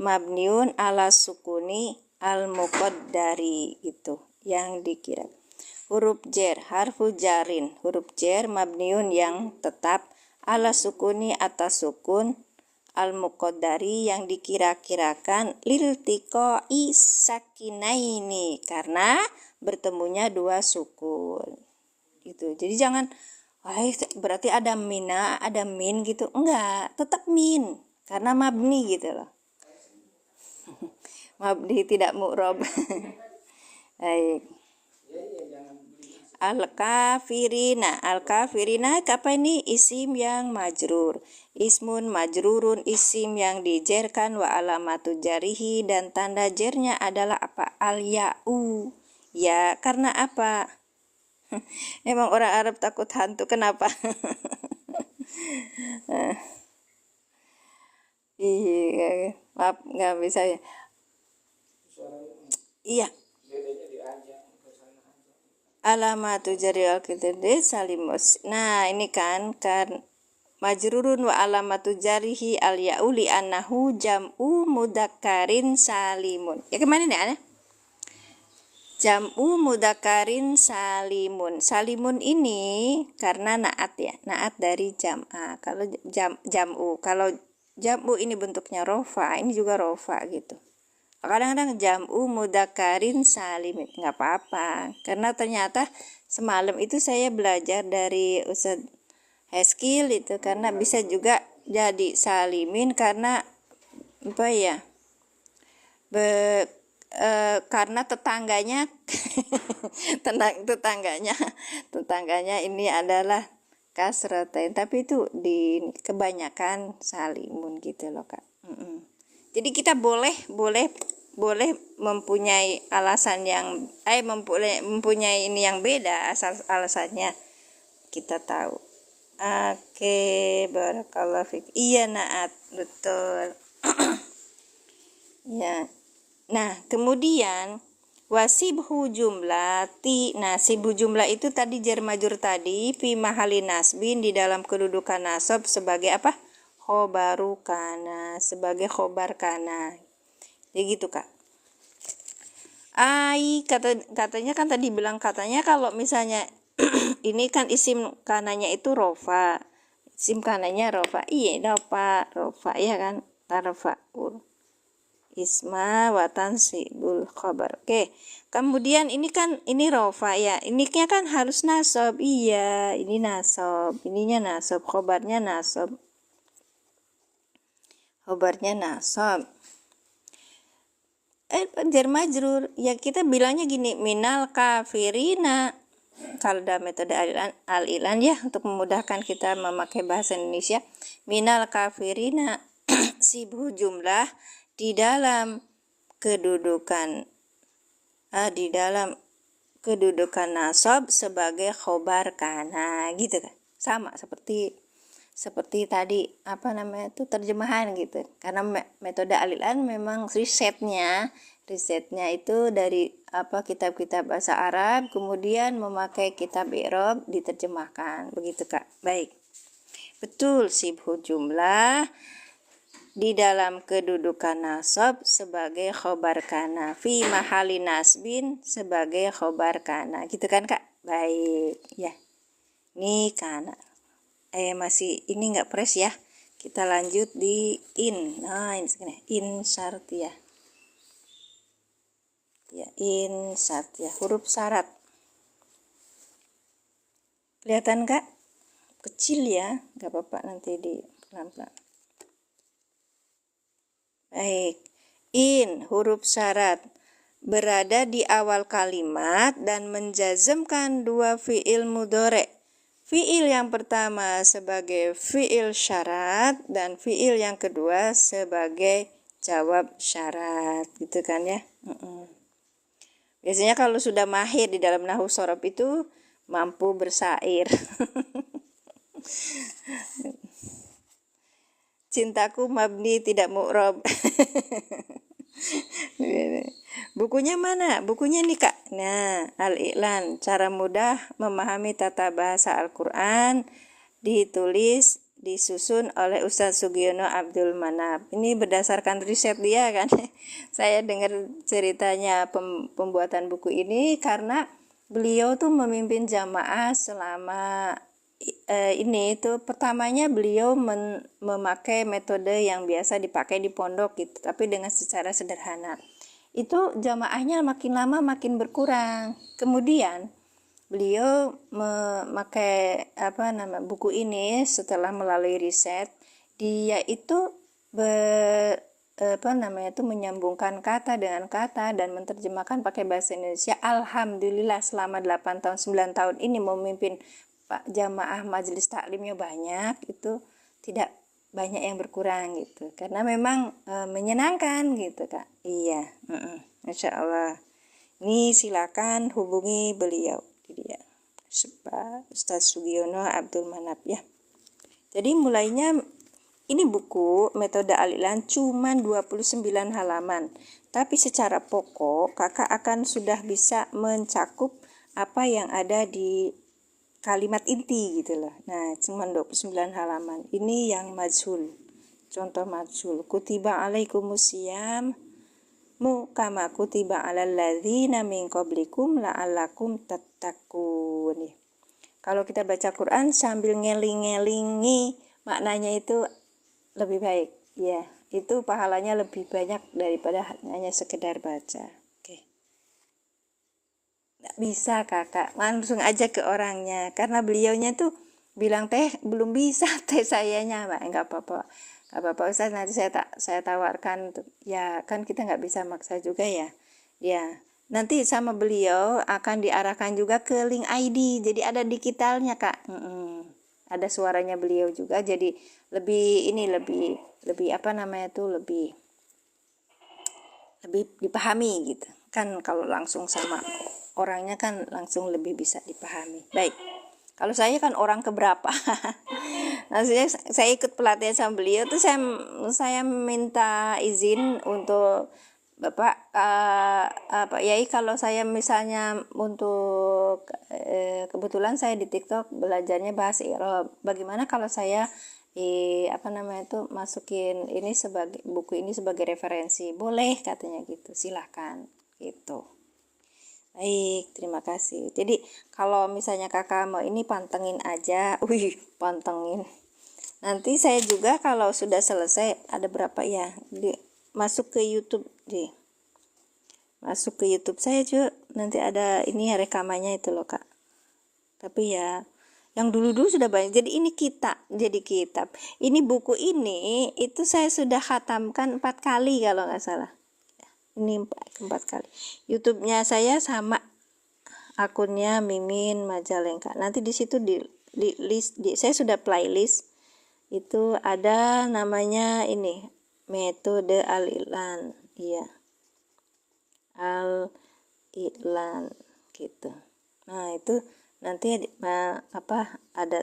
mabniun ala sukuni al muqaddari gitu yang dikira. Huruf jar harfu jarin, huruf jar mabniun yang tetap ala sukuni atas sukun al muqaddari yang dikira-kirakan lil tiqoi sakinaini karena bertemunya dua sukun gitu. Jadi jangan berarti ada mina, ada min gitu. Enggak, tetap min karena mabni gitu loh. Mabni tidak mu'rob. Baik. Al-kafirina. Al-kafirina apa ini? Isim yang majrur. Ismun majrurun, isim yang dijerkan wa alamatu jarihi dan tanda jernya adalah apa? Al-ya'u. Ya, karena apa? Emang orang Arab takut hantu, kenapa? Iya, maaf nggak bisa ya. Iya. Alamatu jari al-kitadi salimos. Nah, ini kan majrurun wa alamatu jarihi al ya'u li annahu jam'u mudakkarin salimun. Ya kemana nih aneh? Jam'u mudakarin salimun. Salimun ini karena naat ya, naat dari jam'a. Kalau jam'u, kalau jam'u ini bentuknya rofa, ini juga rofa gitu. Kadang-kadang jam'u mudakarin salimin, nggak apa-apa. Karena ternyata semalam itu saya belajar dari Ustadz Heskil itu, karena bisa juga jadi salimin karena apa ya? Karena tetangganya tetangganya ini adalah kasratain, tapi itu di kebanyakan salimun gitu loh Kak. Jadi kita boleh mempunyai alasan yang mempunyai ini yang beda, asal alasannya kita tahu. Oke, barakallahu fik. Iya Naat, betul. Ya. Nah, kemudian wasibhu jumlati. Nah, sibhu jumlah itu tadi jar majrur tadi fi mahali nasbin, di dalam kedudukan nasab sebagai apa? Khobaru kana, sebagai khobar kana. Ya gitu, Kak. Katanya kan tadi bilang katanya kalau misalnya ini kan isim kananya itu rofa. Isim kananya rofa. Iya, rofa ya kan? Tarfa'ul isma wa tansibul khabar. Oke. Kemudian ini rofa ya. Ininya kan harus nasab. Iya, ini nasab. Ininya nasab, khabarnya nasab. Khabarnya nasab. Jar majrur. Ya kita bilangnya gini, minal kafirina. Kalau dalam metode al-ilan ya, untuk memudahkan kita memakai bahasa Indonesia, minal kafirina sibhu jumlah di dalam kedudukan nasab sebagai khobar kana gitu kan. Sama seperti tadi terjemahan gitu. Karena metode al-ilan memang risetnya itu dari kitab-kitab bahasa Arab, kemudian memakai kitab i'rab diterjemahkan. Begitu Kak. Baik. Betul, sibhu jumlah di dalam kedudukan nasab sebagai khobar kana, fi mahali nasbin sebagai khobar kana, gitu kan Kak. Baik ya, ini kana masih ini nggak pres ya, kita lanjut di in. Nah ini segini in syarat ya, in syarat ya, huruf syarat. Kelihatan Kak? Kecil ya, nggak apa-apa, nanti di pelan-pelan. Baik, in huruf syarat berada di awal kalimat dan menjazmkan dua fiil mudhari. Fiil yang pertama sebagai fiil syarat dan fiil yang kedua sebagai jawab syarat, gitu kan ya. Biasanya kalau sudah mahir di dalam nahwu shorof itu mampu bersair. Cintaku mabni tidak mu'rob. Bukunya mana? Bukunya nih Kak. Nah, al-i'lan, cara mudah memahami tata bahasa Al-Quran, disusun oleh Ustadz Sugiono Abdul Manap. Ini berdasarkan riset dia kan. Saya dengar ceritanya pembuatan buku ini karena beliau tuh memimpin jamaah selama ini itu pertamanya beliau memakai metode yang biasa dipakai di pondok gitu, tapi dengan secara sederhana. Itu jamaahnya makin lama makin berkurang. Kemudian beliau memakai buku ini setelah melalui riset. Dia itu menyambungkan kata dengan kata dan menerjemahkan pakai bahasa Indonesia. Alhamdulillah selama 8 tahun 9 tahun ini memimpin jamaah majelis taklimnya banyak, itu tidak banyak yang berkurang gitu, karena memang menyenangkan gitu Kak. Iya, Masya Allah. Ini silakan hubungi beliau, dia Ustadz Sugiono Abdul Manap ya. Jadi mulainya ini buku metode al-i'lan cuma 29 halaman, tapi secara pokok kakak akan sudah bisa mencakup apa yang ada di kalimat inti gitu loh. Nah, cuma 29 halaman. Ini yang majhul. Contoh majhul. Kutiba alaikumusiyam kama kutiba alal ladzina min qablikum la'allakum tattaqun. Kalau kita baca Quran sambil ngeling-ngelingi maknanya itu lebih baik. Ya, itu pahalanya lebih banyak daripada hanya sekedar baca. Oke. Nggak bisa kakak, langsung aja ke orangnya. Karena beliaunya tuh bilang teh belum bisa teh sayanya, Mbak. Nggak apa-apa. Nggak apa-apa Ustaz, nanti saya tawarkan. Ya kan kita nggak bisa maksa juga ya. Ya, nanti sama beliau akan diarahkan juga ke link ID. Jadi ada digitalnya kak. Ada suaranya beliau juga. Jadi lebih apa namanya tuh lebih dipahami gitu. Kan kalau langsung sama orangnya kan langsung lebih bisa dipahami. Baik. Kalau saya kan orang keberapa? Maksudnya saya ikut pelatihan sama beliau tuh saya minta izin untuk Bapak Pak Yai, kalau saya misalnya untuk kebetulan saya di TikTok belajarnya bahasa Arab. Bagaimana kalau saya masukin ini sebagai buku ini sebagai referensi? Boleh katanya gitu. Silahkan gitu. Baik, terima kasih. Jadi kalau misalnya kakak mau ini pantengin aja. Pantengin. Nanti saya juga kalau sudah selesai ada berapa ya? Masuk ke YouTube deh. Masuk ke YouTube saya juga nanti ada ini ya rekamannya itu loh kak. Tapi ya yang dulu-dulu sudah banyak. Jadi ini jadi kitab. Ini buku ini itu saya sudah khatamkan 4 kali kalau nggak salah. Ini 4 kali. YouTube-nya saya sama akunnya Mimin Majalengka. Nanti di situ di list saya sudah playlist. Itu ada namanya ini metode al-i'lan. Iya. Al-i'lan gitu. Nah, itu nanti ada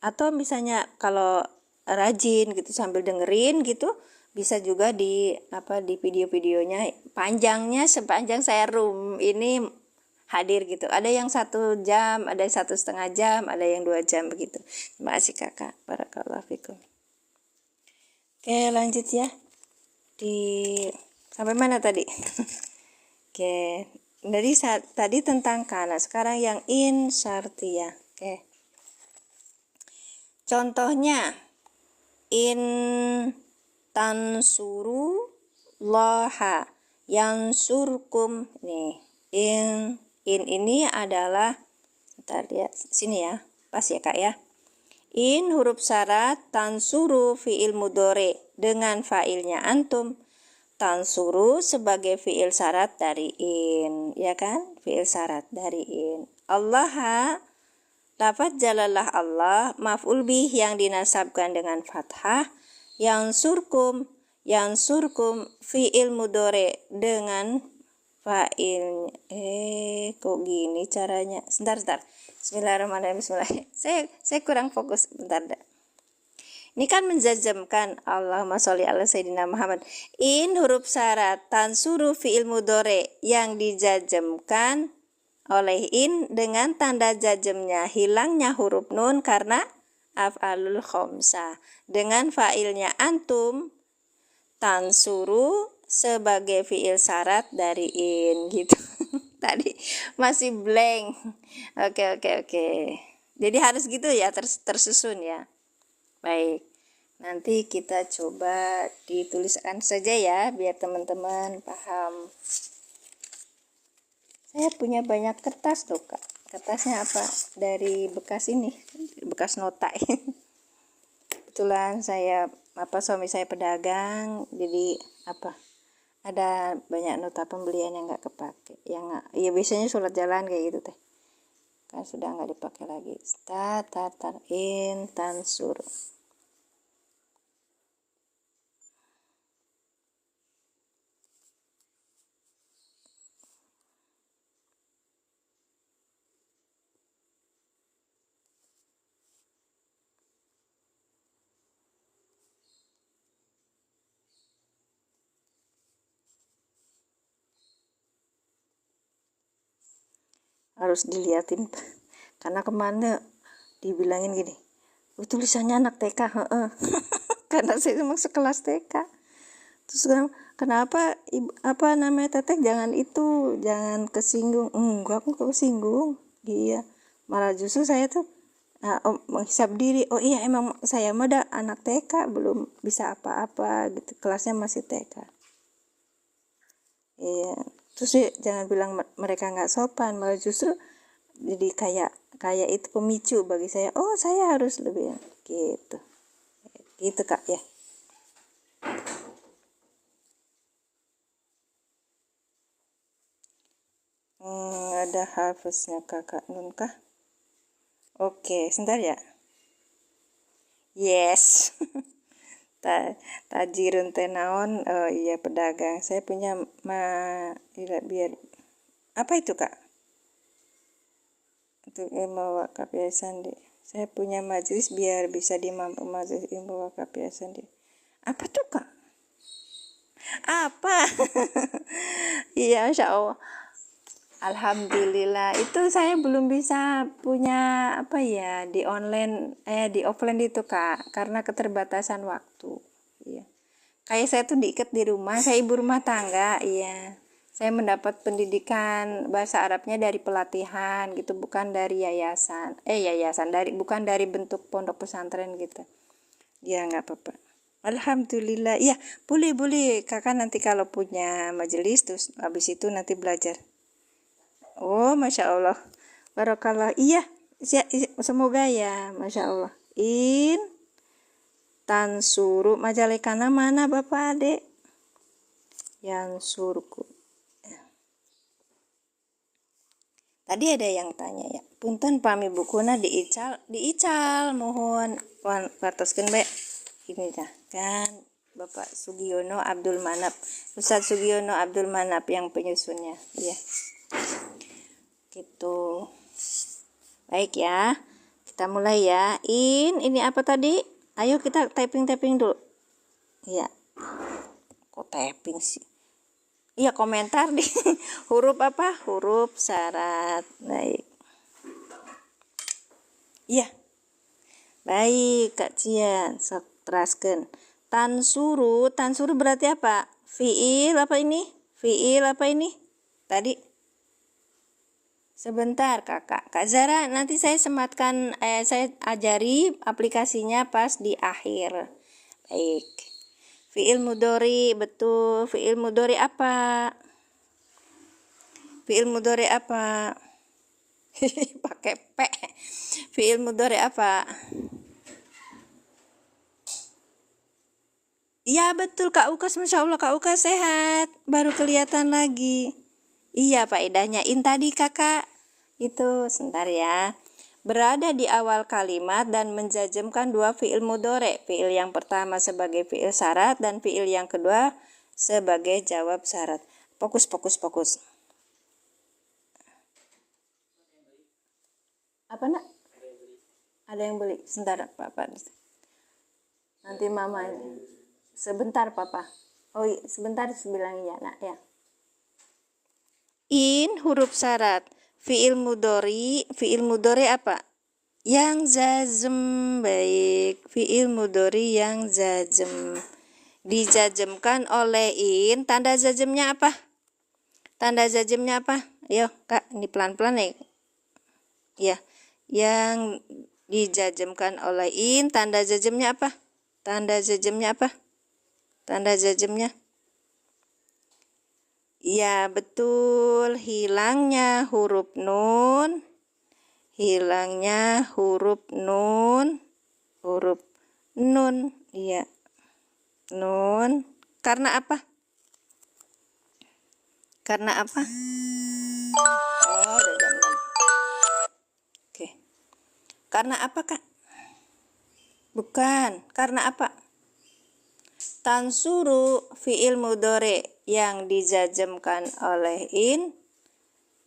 atau misalnya kalau rajin gitu sambil dengerin gitu bisa juga di video-videonya panjangnya sepanjang saya room ini hadir gitu. Ada yang 1 jam, ada yang 1,5 jam, ada yang 2 jam begitu. Terima kasih kakak. Barakallahu fikum. Oke, lanjut ya. Sampai mana tadi? Oke. Dari tadi tentang kana, sekarang yang in syartiyah. Oke. Contohnya in tansuru laha yansurkum. Nih, in ini adalah bentar ya, sini ya. Pas ya kak ya. In huruf syarat, tansuru fi'il mudhari dengan fa'ilnya antum. Tansuru sebagai fi'il syarat dari in, ya kan? Fi'il syarat dari in. Allah, lafaz jalalah Allah, maf'ul bih yang dinasabkan dengan fathah. Yang surkum fi'il mudhari dengan fa'il. Kok gini caranya? Sebentar. Bismillahirrahmanirrahim. Saya kurang fokus, bentar dah. Ini kan menjazamkan Allahumma sholli ala sayyidina Muhammad. In huruf syarat tansuru fi'il mudhari yang dijazamkan oleh in dengan tanda jazmnya hilangnya huruf nun karena af'alul khamsah. Dengan fa'ilnya antum tansuru sebagai fi'il syarat dari in gitu. Tadi masih blank. Oke. Jadi harus gitu ya, tersusun ya. Baik, nanti kita coba dituliskan saja ya, biar teman-teman paham. Saya punya banyak kertas tuh kak. Kertasnya apa? Dari bekas ini, bekas nota. Kebetulan suami saya pedagang, jadi ada banyak nota pembelian yang nggak kepake. Ya biasanya surat jalan kayak gitu teh. Kan sudah nggak dipakai lagi. In tansur. Harus diliatin Karena kemana dibilangin gini, tulisannya anak TK, karena saya masuk kelas TK. Terus kenapa Tetek jangan itu, jangan kesinggung. Enggak, aku kesinggung. Iya, malah justru saya tuh menghisap diri. Oh iya, emang saya mah anak TK, belum bisa apa-apa gitu, kelasnya masih TK. Iya, terus jangan bilang mereka nggak sopan, malah justru jadi kayak itu pemicu bagi saya. Oh, saya harus lebih gitu Kak ya. Ada hafaznya Kakak Nun kah? Oke, sebentar ya. Yes. Tajirun tenaon. Oh iya, pedagang. Saya punya biar apa itu Kak? Untuk ilmu wakaf yayasan deh. Saya punya majelis biar bisa dimampu majelis ilmu wakaf yayasan deh. Apa tuh Kak? Apa? Iya, Masya Allah. Alhamdulillah, itu saya belum bisa punya apa ya di online, di offline itu Kak, karena keterbatasan waktu. Iya. Kayak saya tuh diikat di rumah, saya ibu rumah tangga, iya. Saya mendapat pendidikan bahasa Arabnya dari pelatihan gitu, bukan dari yayasan. Bukan dari bentuk pondok pesantren gitu. Ya nggak apa-apa. Alhamdulillah. Iya, boleh Kakak nanti kalau punya majelis terus habis itu nanti belajar. Oh, Masya Allah. Barakallah. Iya, semoga ya, Masya Allah. Tansuru. Majalekana mana Bapak Adek? Yang surku. Tadi ada yang tanya ya. Punten pami bukuna diical mohon wartoskeun bae. Ini dah kan Bapak Sugiono Abdul Manap. Ustadz Sugiono Abdul Manap yang penyusunnya. Ya. Gitu. Baik ya, kita mulai ya. Ini apa tadi? Ayo kita typing dulu. Iya. Kok typing sih? Iya, komentar di huruf apa? Huruf syarat. Baik. Iya. Baik, Kak Cian. Sok teraskeun. Tansuru berarti apa? Fiil apa ini? Fiil apa ini? Tadi. Sebentar Kak Zara, nanti saya sematkan, saya ajari aplikasinya pas di akhir. Baik. Fi'il mudhari, betul. Fi'il mudhari apa? Fi'il mudhari apa? Pakai P. Fi'il mudhari apa? Iya betul Kak Ukas, Masya Allah Kak Ukas sehat. Baru kelihatan lagi. Iya faedahnya tadi Kakak. Itu sebentar ya. Berada di awal kalimat dan menjajemkan dua fiil mudhari. Fiil yang pertama sebagai fiil syarat dan fiil yang kedua sebagai jawab syarat. Fokus. Apa nak? Ada yang beli? Sebentar Papa. Nanti Mama ini. Sebentar Papa. Oh iya, sebentar bilang ya nak ya. Huruf syarat. Fi'il mudhari apa? Yang jazm. Baik, fi'il mudhari yang jazm. Dijazmkan oleh tanda jazmnya apa? Ayo Kak, ini pelan-pelan ya. Ya, yang dijazmkan oleh tanda jazmnya apa? Tanda jazmnya. Ya betul, hilangnya huruf nun, iya, nun, karena apa? Oh, udah jam 6. Oke. Karena apa Kak? Bukan, karena apa? Tansuru fi'il mudhari yang dijazmkan oleh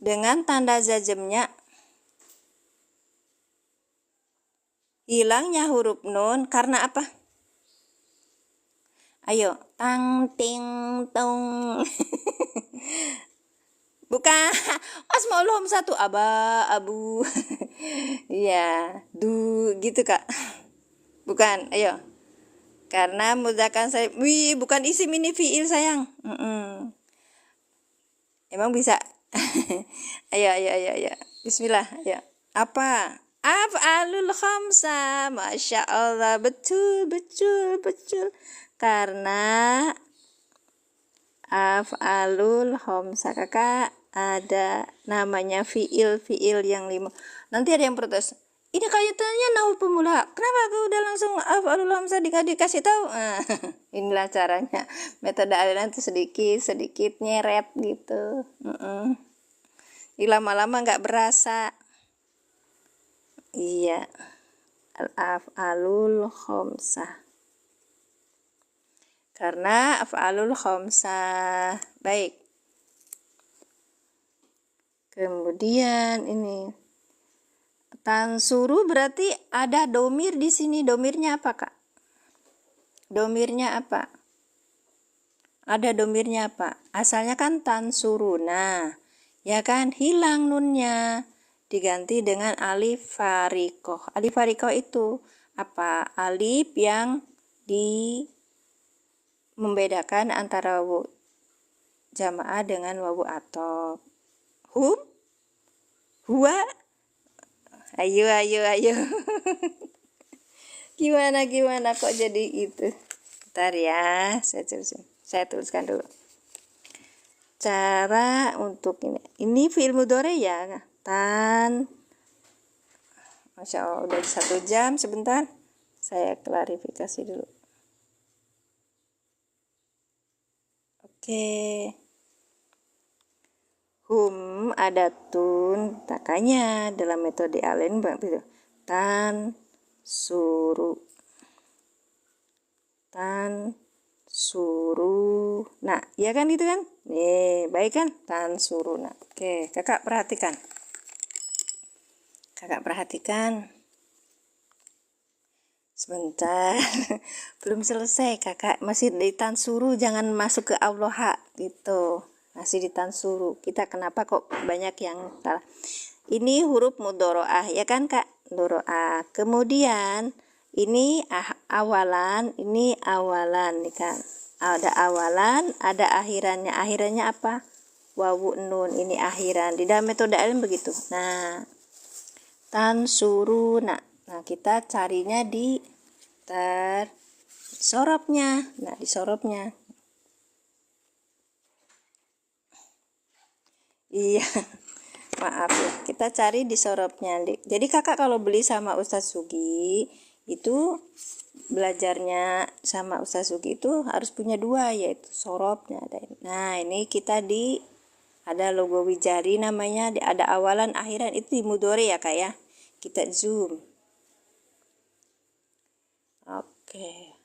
dengan tanda jazmnya hilangnya huruf nun karena apa? Ayo, tang ting tong. Bukan. Asmaul satu abu. Iya, gitu Kak. Bukan, ayo. Karena mudzakkar salim. Wih, bukan isim ini fiil sayang. Emang bisa? Ayo, ayo, ayo, ayo. Bismillah, ayo. Apa? Af'alul khamsa. Masya Allah, betul, betul, betul. Karena af'alul khamsa kakak ada namanya fiil yang 5. Nanti ada yang protes. Ini kaitannya nahwu pemula. Kenapa aku udah langsung af'alul khamsa dikasih tahu? Nah, inilah caranya. Metode aliran itu sedikit nyeret gitu. Lama-lama nggak berasa. Iya. Al-af'alul khamsah. Karena af'alul khamsah. Baik. Kemudian ini tansuru berarti ada domir di sini. Domirnya apa, Kak? Domirnya apa? Ada domirnya apa? Asalnya kan tansuruna. Ya kan? Hilang nunnya. Diganti dengan alif farikoh. Alif farikoh itu apa? Alif yang membedakan antara wawu jamaah dengan wawu athof. Huwa. Ayo. Gimana kok jadi itu? Bentar ya, saya tuliskan dulu. Cara untuk ini fi'il mudhari ya. Masya Allah, udah 1 jam. Sebentar, saya klarifikasi dulu. Oke. Hum adatun, takanya dalam metode alen begitu. Tan suru. Nah, ya kan itu kan? Nih, baik kan? Tan suru. Nah, oke, kakak perhatikan. Sebentar. Belum selesai, kakak. Masih di tan suru, jangan masuk ke Allah gitu. Masih di tan suru. Kita kenapa kok banyak yang salah? Ini huruf mudhoro'ah, ya kan, Kak? Mudhoro'ah. Kemudian ini awalan, ini awalan nih kan. Ada awalan, ada akhirannya. Akhirannya apa? Wawu nun, ini akhiran. Di dalam metode alim begitu. Nah, tansuru. Nah, kita carinya di sorobnya. Nah, di sorobnya. Iya. Maaf ya, kita cari di sorobnya. Jadi kakak kalau beli sama Ustaz Sugi itu belajarnya sama Ustaz Sugi itu harus punya 2, yaitu sorobnya. Nah, ini kita ada logo Wijari namanya, ada awalan akhiran, itu di mudhari ya Kak ya. Kita zoom. Oke.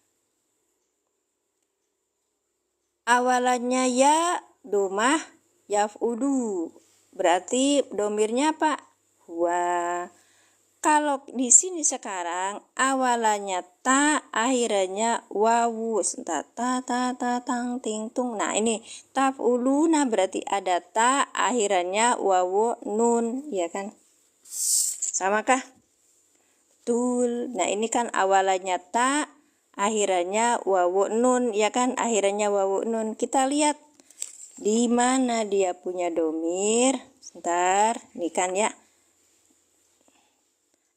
Awalannya ya domah yaf'udu. Berarti domirnya apa? Huwa. Kalau di sini sekarang awalannya ta, akhirannya wawu. Tang ting tung. Nah, ini taf'uluna berarti ada ta, akhirannya wawu nun, ya kan? Samakah? Betul. Nah, ini kan awalannya ta, akhirannya wawu nun, ya kan? Akhirannya wawu nun. Kita lihat di mana dia punya domir. Sebentar, ini kan ya.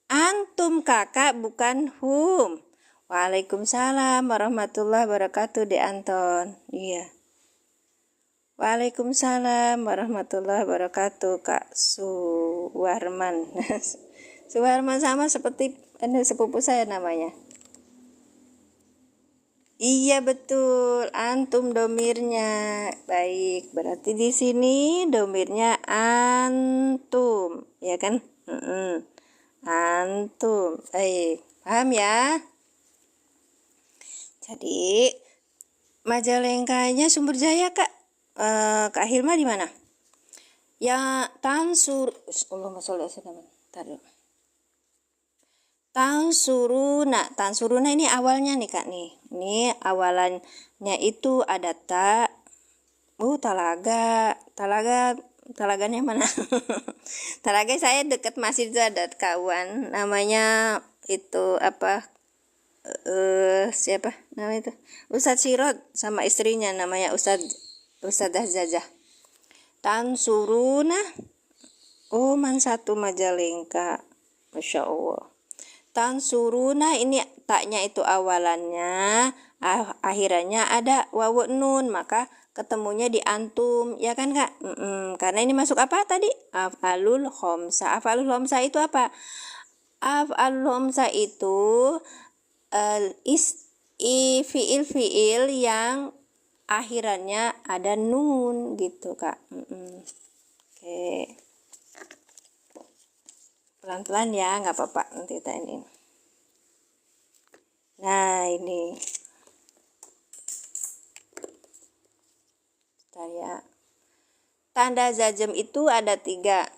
Antum kakak, bukan hum. Waalaikumsalam warahmatullahi wabarakatuh, De Anton. Iya. Waalaikumsalam warahmatullahi wabarakatuh, Kak Suwarman. Suwarman sama seperti sepupu saya namanya. Iya betul, antum domirnya. Baik, berarti di sini domirnya antum, ya kan? Antum. Baik, paham ya? Jadi Majalengkanya Sumber Jaya, Kak. Kak Hilma di mana? Ya, tansur. Allahumma sholli ala sayyidina. Tansuruna ini awalnya nih Kak nih. Ini awalannya itu ada ta. Talaga Talagannya mana? Talaga saya dekat masjid itu ada kawan namanya itu apa, siapa namanya itu, Ustadz Sirot sama istrinya namanya Ustadzah Zazah. Tansuruna, oh man satu Majalengka, Masya Allah. Tansuruna ini taknya itu awalannya, akhirannya ada wawu nun, maka ketemunya di antum, ya kan kak? Karena ini masuk apa tadi? Af'alul khomsa. Af'alul khomsa itu apa? Af'alul khomsa itu fiil yang akhirannya ada nun gitu kak. Oke, pelan-pelan ya, nggak apa-apa, nanti ini. Nah ini saya tanda jazm itu ada 3.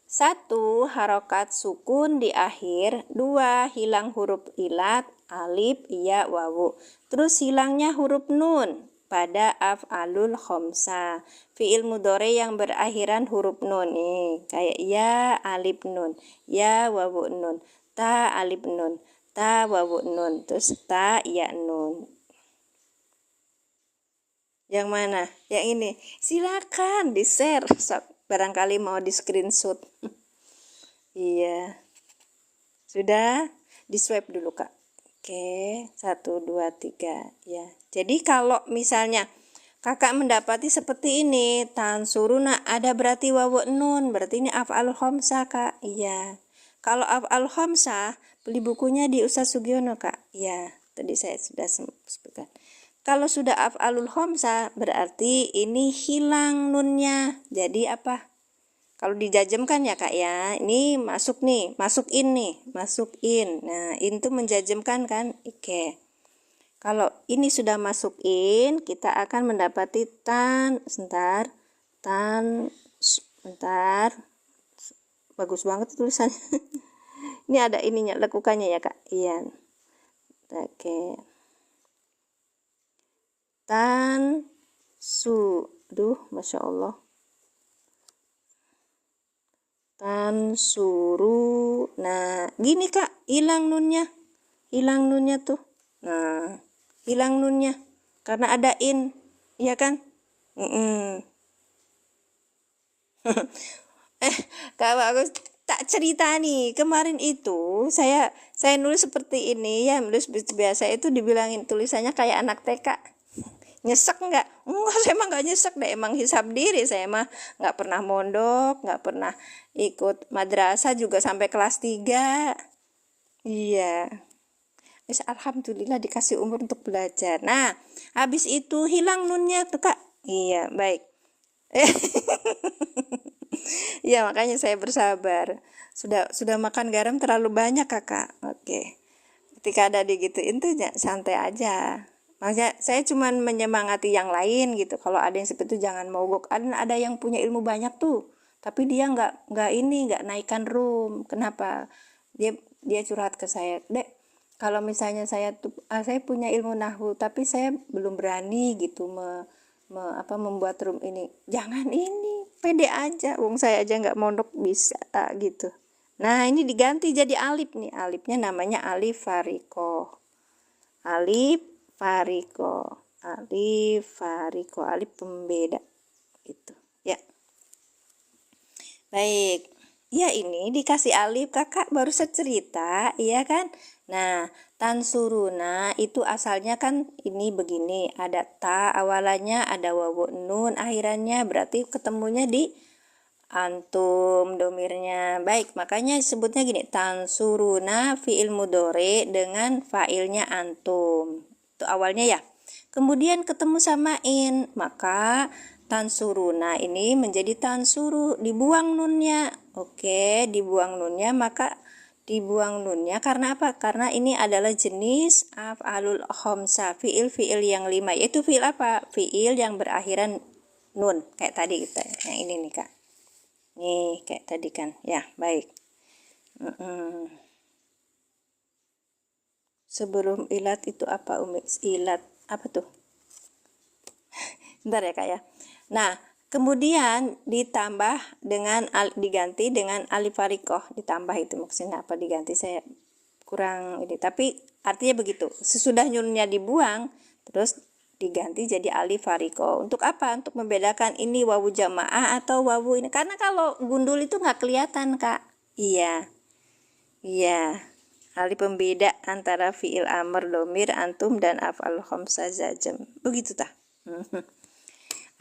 1. Harokat sukun di akhir. 2. Hilang huruf ilat, alif, ya, wawu. Terus hilangnya huruf nun pada af'alul khomsa. Fi'il mudhari yang berakhiran huruf nun nih. Kayak ya, alif, nun. Ya, wawu, nun. Ta, alif, nun. Ta, wawu, nun. Terus ta, ya, nun. Yang mana? Yang ini. Silakan di-share. Barangkali mau di screenshot. Iya. Sudah? Di swipe dulu kak. Oke, 1, 2, 3 ya. Jadi kalau misalnya kakak mendapati seperti ini, tansuruna ada berarti wawu nun, berarti ini af'al khamsah kak. Iya. Kalau af'al khamsah, beli bukunya di Ustaz Sugiono kak. Iya, tadi saya sudah sebutkan. Kalau sudah af'alul khamsah berarti ini hilang nunnya. Jadi apa? Kalau dijajemkan ya kak ya, ini masuk nih, masukin nih, masukin. Nah, itu menjajemkan kan? Oke. Kalau ini sudah masukin, kita akan mendapati sebentar, bagus banget tulisannya. Ini ada ininya, lekukannya ya kak. Iya. Oke. Masya Allah. Tansuru. Nah, gini kak, hilang nunnya tuh. Nah, hilang nunnya karena ada in, iya kan? Kak aku tak cerita nih, kemarin itu saya nulis seperti ini ya, nulis biasa itu dibilangin tulisannya kayak anak TK. Nyesek enggak? Enggak, saya emang enggak nyesek deh, emang hisab diri. Saya mah enggak pernah mondok, enggak pernah ikut madrasah juga sampai kelas 3. Iya. Alhamdulillah dikasih umur untuk belajar. Nah, habis itu hilang nunnya tuh kak. Iya, baik. Iya, makanya saya bersabar. Sudah makan garam terlalu banyak kakak. Oke. Ketika ada digituin tuh santai aja. Maksudnya saya cuma menyemangati yang lain gitu. Kalau ada yang seperti itu jangan mogok. Ada yang punya ilmu banyak tuh, tapi dia nggak naikkan room. Kenapa? Dia curhat ke saya, Dek, kalau misalnya saya punya ilmu nahwu, tapi saya belum berani gitu membuat room ini. Jangan ini, pede aja. Wong saya aja nggak mondok bisa gitu. Nah ini diganti jadi alif nih. Alifnya namanya alif fariko. Alif fariko, alif pembeda gitu ya. Baik ya, ini dikasih alif kakak baru secerita iya kan. Nah, tansuruna itu asalnya kan ini begini, ada ta awalannya, ada wawu nun akhirannya, berarti ketemunya di antum domirnya. Baik, makanya sebutnya gini, tansuruna fi'il mudhari dengan fa'ilnya antum. Itu awalnya ya. Kemudian ketemu sama in, maka tansuruna ini menjadi tansuru, dibuang nunnya. Oke, dibuang nunnya, maka dibuang nunnya karena apa? Karena ini adalah jenis af'alul khamsah, fi'il yang 5, yaitu fi'il apa? Fi'il yang berakhiran nun, kayak tadi kita. Yang ini nih kak. Nih, kayak tadi kan. Ya, baik. Sebelum ilat itu apa Umi? Ilat apa tuh? Bentar ya kak ya. Nah, Kemudian diganti dengan alif farikoh, ditambah itu maksudnya apa diganti, saya kurang ini, tapi artinya begitu. Sesudah nyunnya dibuang terus diganti jadi alif farikoh. Untuk apa? Untuk membedakan ini wawu jamaah atau wawu ini, karena kalau gundul itu nggak kelihatan Kak. Iya, alif pembeda antara fiil amr, domir, antum, dan af'al khamsah zajem, begitu tah.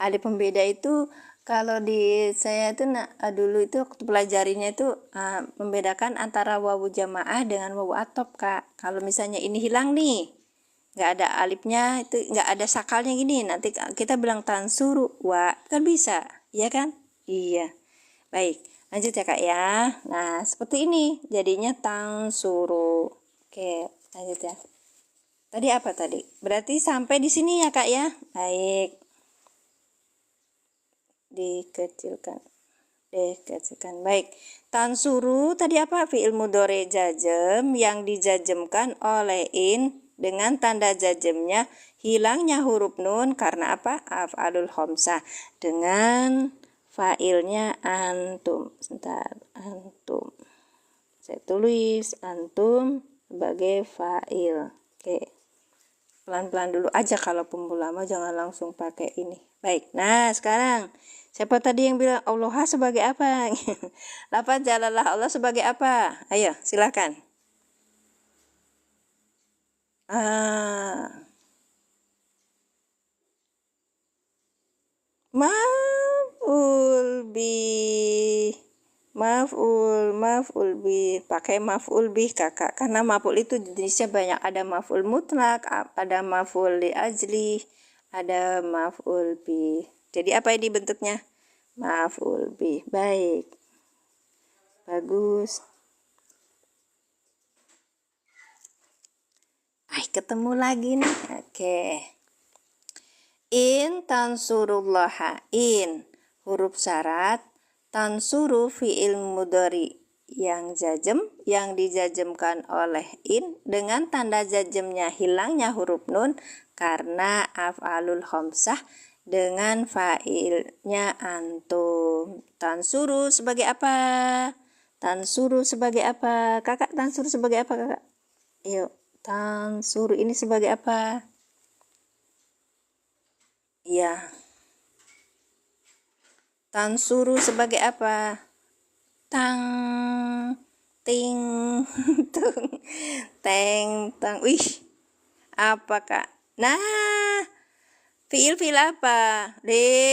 Alif pembeda itu kalau di saya itu dulu itu waktu pelajarinya itu membedakan antara wawu jamaah dengan wawu atop Kak. Kalau misalnya ini hilang nih, nggak ada alifnya, itu nggak ada sakalnya gini, nanti kita bilang tansuru wa, kan bisa, iya kan? Iya. Baik, lanjut ya Kak ya. Nah seperti ini jadinya tansuru. Oke, lanjut ya. Tadi apa tadi? Berarti sampai di sini ya Kak ya. Baik, dikecilkan. Baik, tansuru tadi apa? Fi'il mudhari jajem yang dijajemkan oleh in dengan tanda jajemnya hilangnya huruf nun karena apa? Af'alul khamsah, dengan fa'ilnya antum. Sebentar, antum. Saya tulis antum sebagai fa'il. Oke. Pelan-pelan dulu aja, kalau pemula mah jangan langsung pakai ini. Baik, nah sekarang siapa tadi yang bilang Allah sebagai apa? Lafaz jalalah Allah sebagai apa? Ayo silakan. Maf'ul bi, maf'ul bi, pakai maf'ul bi Kakak, karena maf'ul itu jenisnya banyak, ada maf'ul mutlak, ada maf'ul li ajli, ada maf'ul bi. Jadi apa ini bentuknya? Maf'ul bi. Baik, bagus. Ketemu lagi nih. Oke. In tansurullaha, in huruf syarat, tansuru fi'il mudhari yang jajem, yang dijajemkan oleh in dengan tanda jajemnya hilangnya huruf nun karena af'alul khamsah, dengan fa'ilnya antum. Tansuru sebagai apa? Tansuru sebagai apa? Kakak tansuru sebagai apa Kakak? Yuk, tansuru ini sebagai apa? Ya, tansuru sebagai apa? Tang, ting, tung, teng, tang. Wih, apa Kak? Nah, fiil apa?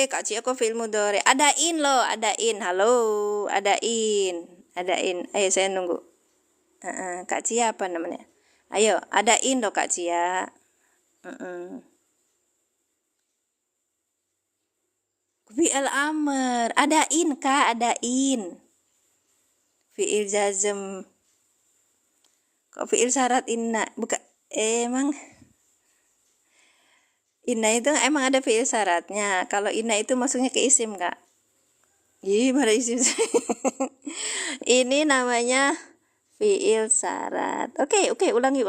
Kak Cia kok fiil mudhari. Ada in loh, ada in. Halo, ada in. Ayo saya nunggu. Kak Cia apa namanya? Ayo, ada in loh Kak Cia. Fi'il amr, ada in Kak, ada in. Fi'il jazm. Kok fi'il syarat inna? Bukan, emang inna itu emang ada fi'il syaratnya. Kalau inna itu maksudnya ke isim Kak. Gimana isim? Ini namanya fi'il syarat. Oke, ulangi.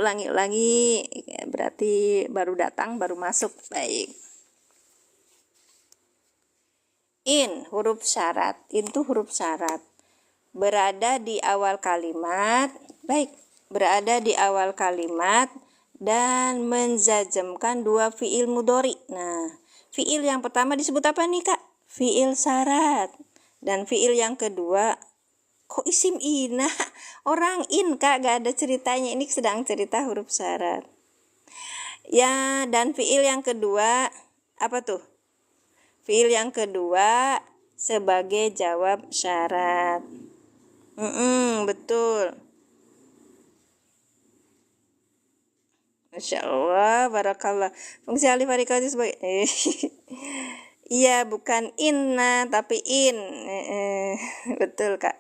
Berarti baru datang, baru masuk. Baik. In huruf syarat, itu huruf syarat, berada di awal kalimat. Baik, berada di awal kalimat dan menjajemkan dua fiil mudhari. Nah, fiil yang pertama disebut apa nih Kak? Fiil syarat. Dan fiil yang kedua, kok isim ina? Orang in Kak, gak ada ceritanya. Ini sedang cerita huruf syarat. Ya, dan fiil yang kedua apa tuh? Fiil yang kedua sebagai jawab syarat. Betul. Masya Allah, barakallah. Fungsi alif harika itu sebagai iya, bukan inna tapi in. Betul Kak.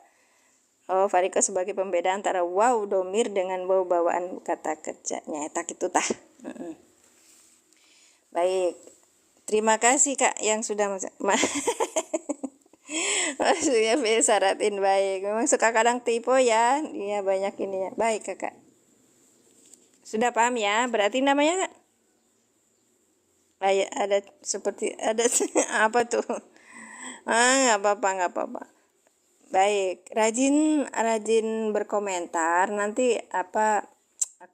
Oh, farika sebagai pembeda antara waw domir dengan waw bawaan kata kerjanya. Tak itu tah. Baik. Terima kasih Kak yang sudah maksudnya fi'il syaratin. Baik, memang suka kadang tipe ya. Iya, banyak ini ya. Baik Kakak, sudah paham ya? Berarti namanya ada seperti ada apa tuh? Nggak apa-apa, nggak apa-apa. Baik, rajin berkomentar. Nanti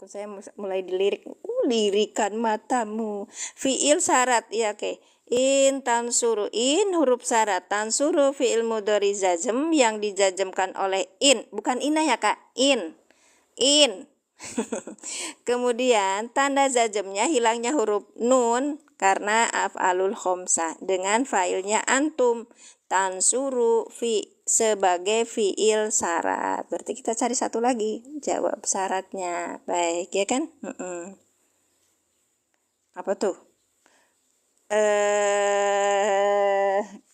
saya mulai dilirik. Lirikan matamu. Fiil syarat, ya oke. In tansuru, in huruf syarat. Tansuru fiil mudhari jazm yang dijazmkan oleh in, bukan ina ya kak, in. Kemudian tanda jazmnya hilangnya huruf nun karena af'alul khomsah dengan failnya antum. Tansuru sebagai fiil syarat. Berarti kita cari satu lagi jawab syaratnya. Baik ya kan? Apa tuh?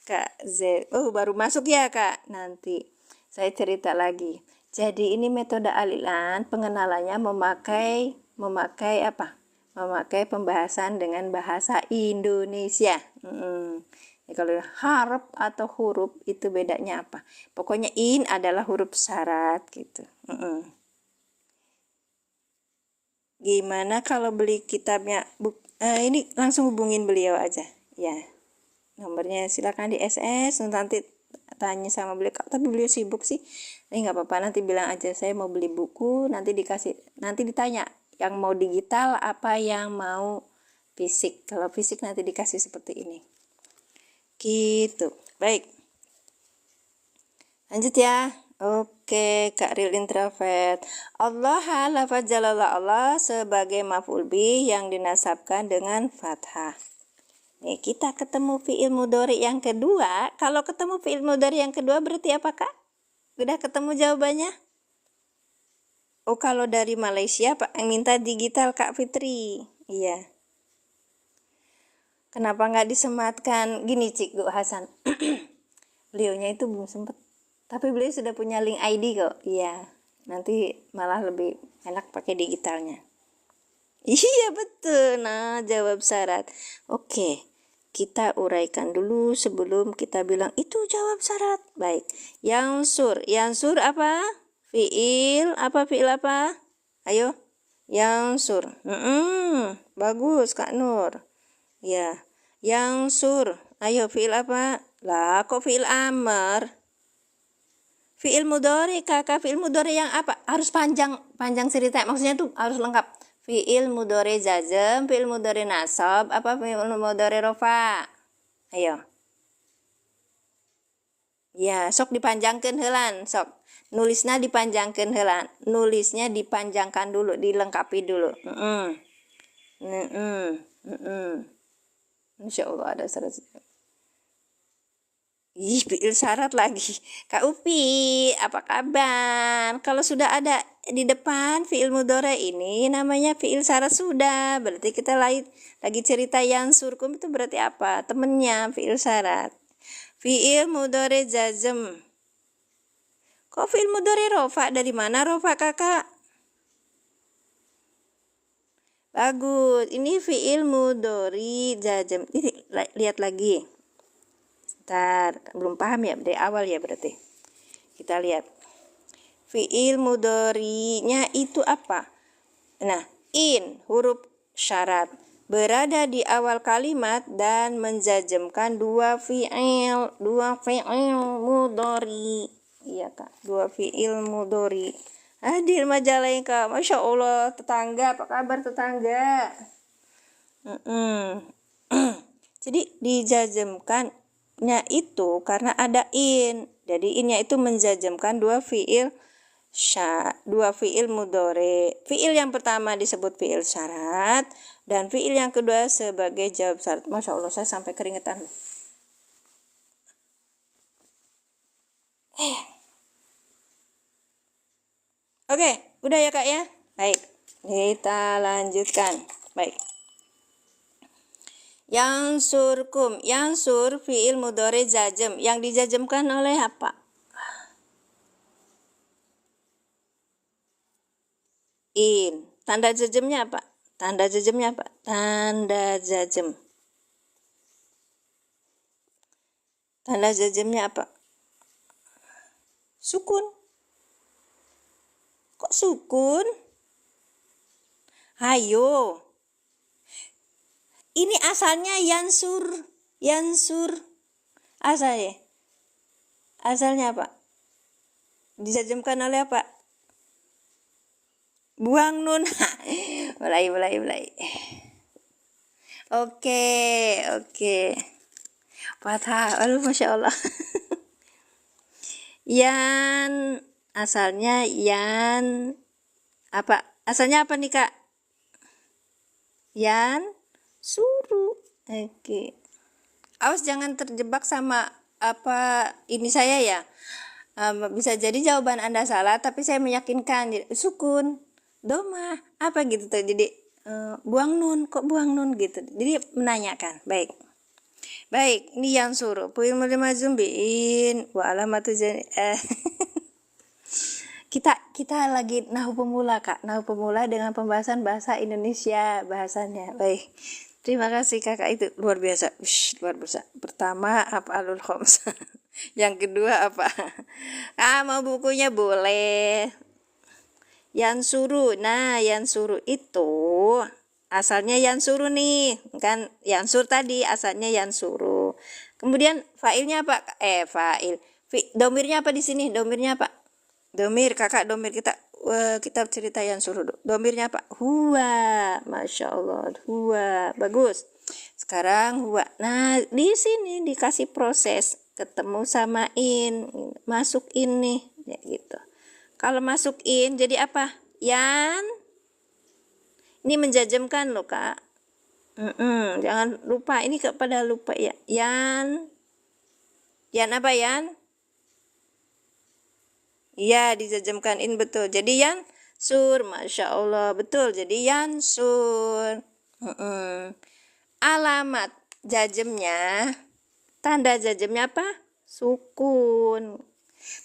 Kak Z. Baru masuk ya kak. Nanti saya cerita lagi. Jadi ini metode alilan, pengenalannya memakai apa? Memakai pembahasan dengan bahasa Indonesia. Ya, kalau harf atau huruf itu bedanya apa? Pokoknya in adalah huruf syarat gitu. Gimana kalau beli kitabnya? Ini langsung hubungin beliau aja ya. Nomornya silakan di SS, nanti tanya sama beliau. Tapi beliau sibuk sih. Nggak apa-apa, nanti bilang aja saya mau beli buku, nanti ditanya yang mau digital apa yang mau fisik. Kalau fisik nanti dikasih seperti ini. Gitu. Baik. Lanjut ya. Oke, Kak Real Introvert. Allah lafaz jalala Allah sebagai maf'ul bih yang dinasabkan dengan fathah. Nih, kita ketemu fi'il mudhari yang kedua. Kalau ketemu fi'il mudhari yang kedua berarti apa, Kak? Udah ketemu jawabannya? Kalau dari Malaysia, Pak, yang minta digital Kak Fitri. Iya. Kenapa nggak disematkan? Gini, Cik Gu Hasan. Beliaunya itu belum sempat. Tapi beliau sudah punya link ID kok. Iya. Nanti malah lebih enak pakai digitalnya. Iya, betul. Nah, jawab syarat. Oke. Kita uraikan dulu sebelum kita bilang itu jawab syarat. Baik. Yansur apa? Fiil apa? Ayo. Yansur. Bagus Kak Nur. Ya. Yansur. Ayo fiil apa? Lah, kok fiil amr? Fiil mudhari kakak. Fiil mudhari yang apa? Harus panjang cerita. Maksudnya tuh harus lengkap. Fi'il mudhari jazm, fi'il mudhari nasab, apa fi'il mudhari rofa? Ayo. Ya, sok dipanjangkan helan, sok. Nulisnya dipanjangkan helan. Nulisnya dipanjangkan dulu, dilengkapi dulu. Insya Allah ada syarat. Fi'il syarat lagi. Kak Upi, apa kabar? Kalau sudah ada di depan fi'il mudhari ini namanya fi'il syarat sudah. Berarti kita lagi cerita yang surkum itu berarti apa? Temennya fi'il syarat. Fi'il mudhari jazm. Kok fi'il mudhari rofa? Dari mana rofa kakak? Bagus. Ini fi'il mudhari jazm. Ini lihat lagi. Bentar, belum paham ya dari awal ya berarti. Kita lihat. Fi'il mudhari'nya itu apa? Nah, in huruf syarat berada di awal kalimat dan menjazmkan dua fi'il mudhari. Iya Kak, dua fi'il mudhari. Hadir Majalengka, Masya Allah, tetangga, apa kabar tetangga? Jadi dijazmkan itu karena ada in. Jadi innya itu menjazmkan dua fiil mudhari. Fiil yang pertama disebut fiil syarat dan fiil yang kedua sebagai jawab syarat. Masya Allah, saya sampai keringetan. Oke, udah ya Kak ya. Baik, kita lanjutkan. Baik. Yansurkum, yansur fiil mudhari jazm yang dijazmkan oleh apa? In. Tanda jazmnya apa? Tanda jazm. Tanda jazmnya apa? Sukun. Kok sukun? Ayo. Ini asalnya yansur. Asalnya apa? Dijajamkan oleh apa? Buang nun. mulai. Oke. Fathah. Aduh, Masya Allah. Yan. Asalnya yan. Apa? Asalnya apa nih, Kak? Yan. Suruh. Oke. Awas jangan terjebak sama apa ini saya ya. Bisa jadi jawaban Anda salah, tapi saya meyakinkan. Sukun. Doma. Apa gitu tuh. Jadi buang nun, kok buang nun gitu. Jadi menanyakan. Baik, ini yang suruh. Puil mulima zumbiin wa alamatu kita lagi nahu pemula, Kak. Nahu pemula dengan pembahasan bahasa Indonesia bahasanya. Baik. Terima kasih Kakak, itu luar biasa. Luar biasa. Pertama af'alul khamsah. Yang kedua apa? Mau bukunya boleh. Yansuru. Nah, yansuru itu asalnya yansuru nih. Kan yansur tadi asalnya yansuru. Kemudian fa'ilnya apa? Domirnya apa di sini? Domirnya apa? Domir, Kakak, domir kita cerita yansuru. Domirnya apa? Huwa. Masya Allah. Huwa. Bagus. Sekarang huwa. Nah, di sini dikasih proses ketemu sama in. Masuk in nih. Ya gitu. Kalau masuk in jadi apa? Yan. Ini menjajamkan loh, Kak. Jangan lupa. Ini kepada lupa ya. Yan. Yan apa Yan? Iya, dijajamkan in, betul. Jadi yan sur. Masya Allah. Betul. Jadi yan sur. Alamat jajemnya. Tanda jajemnya apa? Sukun.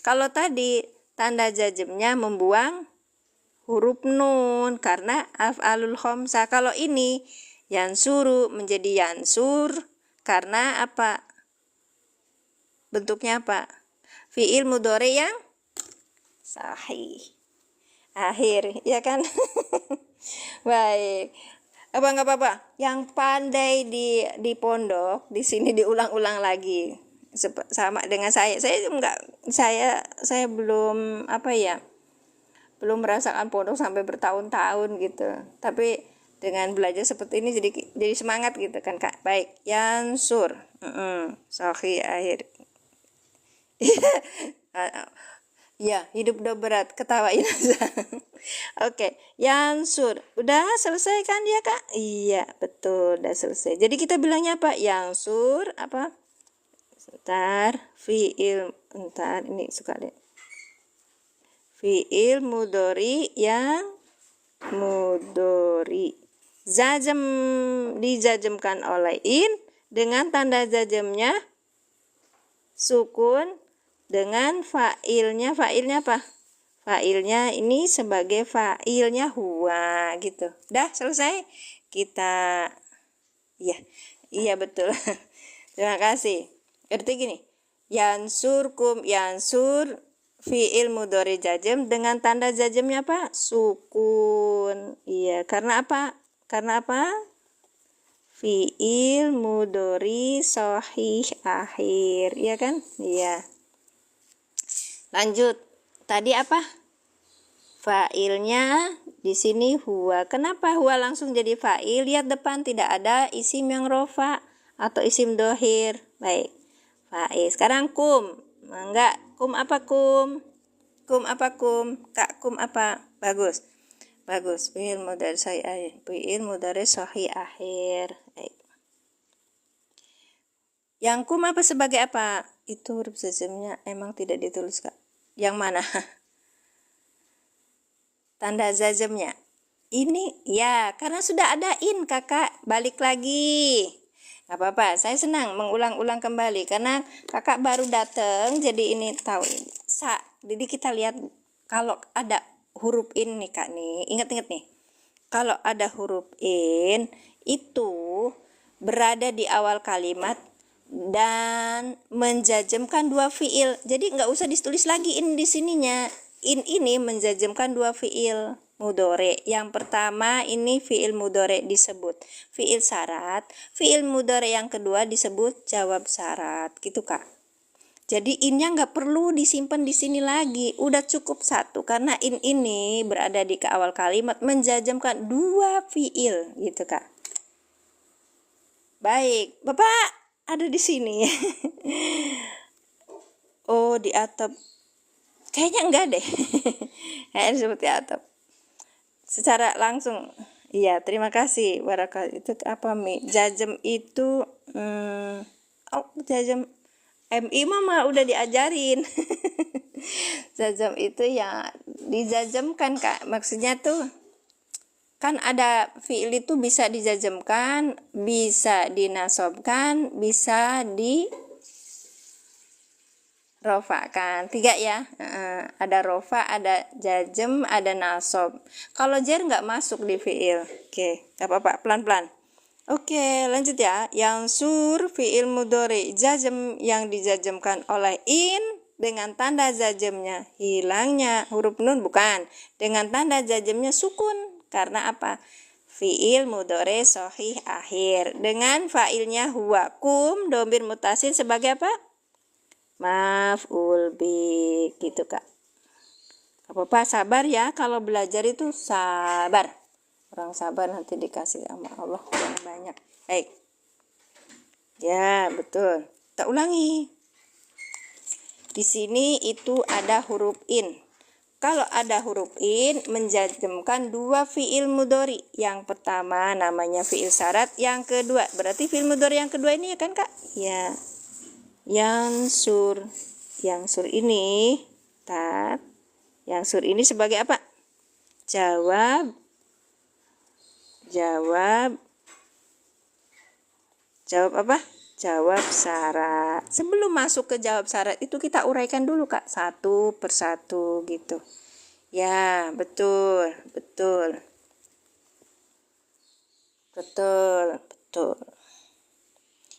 Kalau tadi tanda jajemnya membuang huruf nun karena af'alul khamsah. Kalau ini yansuru menjadi yansur karena apa? Bentuknya apa? Fi'il mudhari yang sahih. Akhir, ya kan? Baik. Nggak apa-apa. Yang pandai di pondok, di sini diulang-ulang lagi. Sama dengan saya belum belum merasakan pondok sampai bertahun-tahun gitu, tapi dengan belajar seperti ini jadi semangat gitu kan, Kak. Baik, yansur. Sahih akhir. Ya, hidup udah berat, ketawain aja. Oke, yansur. Udah selesai kan ya, Kak? Iya, betul, udah selesai. Jadi kita bilangnya apa? Yansur apa? Ini suka deh. Fi'il mudhari yang mudhari. Jazm dijajemkan oleh in dengan tanda jazmnya sukun dengan fa'ilnya apa? Fa'ilnya ini sebagai fa'ilnya huwa gitu. Dah selesai? Kita iya betul. Terima kasih. Arti gini, yansur fi'il mudhari jazm dengan tanda jazmnya apa? Sukun. Iya, karena apa? Fi'il mudhari sahih akhir, iya kan? Iya. Lanjut. Tadi apa? Fa'ilnya di sini huwa. Kenapa huwa langsung jadi fa'il? Lihat depan tidak ada isim yang rofa atau isim dohir. Baik. Fa'il. Sekarang kum. Enggak. Kum apa kum? Kak, kum apa? Bagus. Fi'il mudhari sahih akhir. Baik. Yang kum apa sebagai apa? Itu huruf jazmnya emang tidak ditulis, Kak. Yang mana? Tanda jazmnya. Ini ya, karena sudah ada in, Kakak. Balik lagi. Gak apa-apa, saya senang mengulang-ulang kembali karena Kakak baru datang, jadi ini tahu ini. Jadi kita lihat kalau ada huruf in nih, Kak nih. Ingat-ingat nih. Kalau ada huruf in itu berada di awal kalimat dan menjajemkan dua fiil. Jadi nggak usah ditulis lagi in di sininya. in ini menjajemkan dua fiil mudhari. Yang pertama ini fiil mudhari disebut fiil syarat, fiil mudhari yang kedua disebut jawab syarat, gitu Kak. Jadi innya nggak perlu disimpan di sini lagi, udah cukup satu karena in ini berada di ke awal kalimat menjajemkan dua fiil, gitu Kak. Baik, Bapak ada di sini. Oh, di atap. Kayaknya enggak deh. Kayaknya seperti atap. Secara langsung. Iya, terima kasih. Barakat itu apa Mi? Jajem itu jajem MI mama udah diajarin. Jajem itu ya dijajemkan Kak. Maksudnya tuh kan ada fiil itu bisa dijajemkan, bisa dinasobkan, bisa di rofa kan, 3 ya. Ada rofa, ada jajem, ada nasob. Kalau jar nggak masuk di fiil. Oke, nggak apa-apa, pelan-pelan. Oke, lanjut ya. Yang sur fiil mudhari jajem yang dijajemkan oleh in dengan tanda jajemnya hilangnya huruf nun, bukan. Dengan tanda jajemnya sukun. Karena apa? Fiil mudhari sahih akhir. Dengan failnya huwa. Kum dhamir mutasil sebagai apa? Maf'ul bi, gitu Kak. Apa-apa sabar ya, kalau belajar itu sabar. Orang sabar nanti dikasih sama Allah yang banyak. Baik. Ya, betul. Kita ulangi. Di sini itu ada huruf in. Kalau ada huruf in menjajemkan dua fiil mudhari. Yang pertama namanya fiil syarat, yang kedua berarti fiil mudhari yang kedua ini ya kan Kak? Ya. Yansur ini ini sebagai apa? Jawab apa? Jawab syarat. Sebelum masuk ke jawab syarat itu kita uraikan dulu Kak, satu persatu gitu. Ya, betul.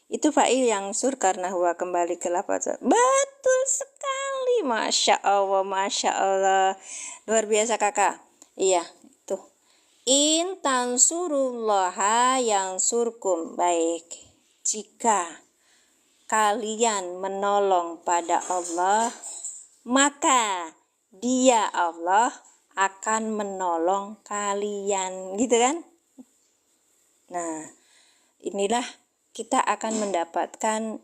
Itu fa'il yang sur karena huwa kembali ke lafaz. Betul sekali. Masya Allah. Luar biasa Kakak. Iya, tuh. In tansurullaha yang surkum. Baik. Jika kalian menolong pada Allah, maka Dia Allah akan menolong kalian. Gitu kan? Nah, inilah kita akan mendapatkan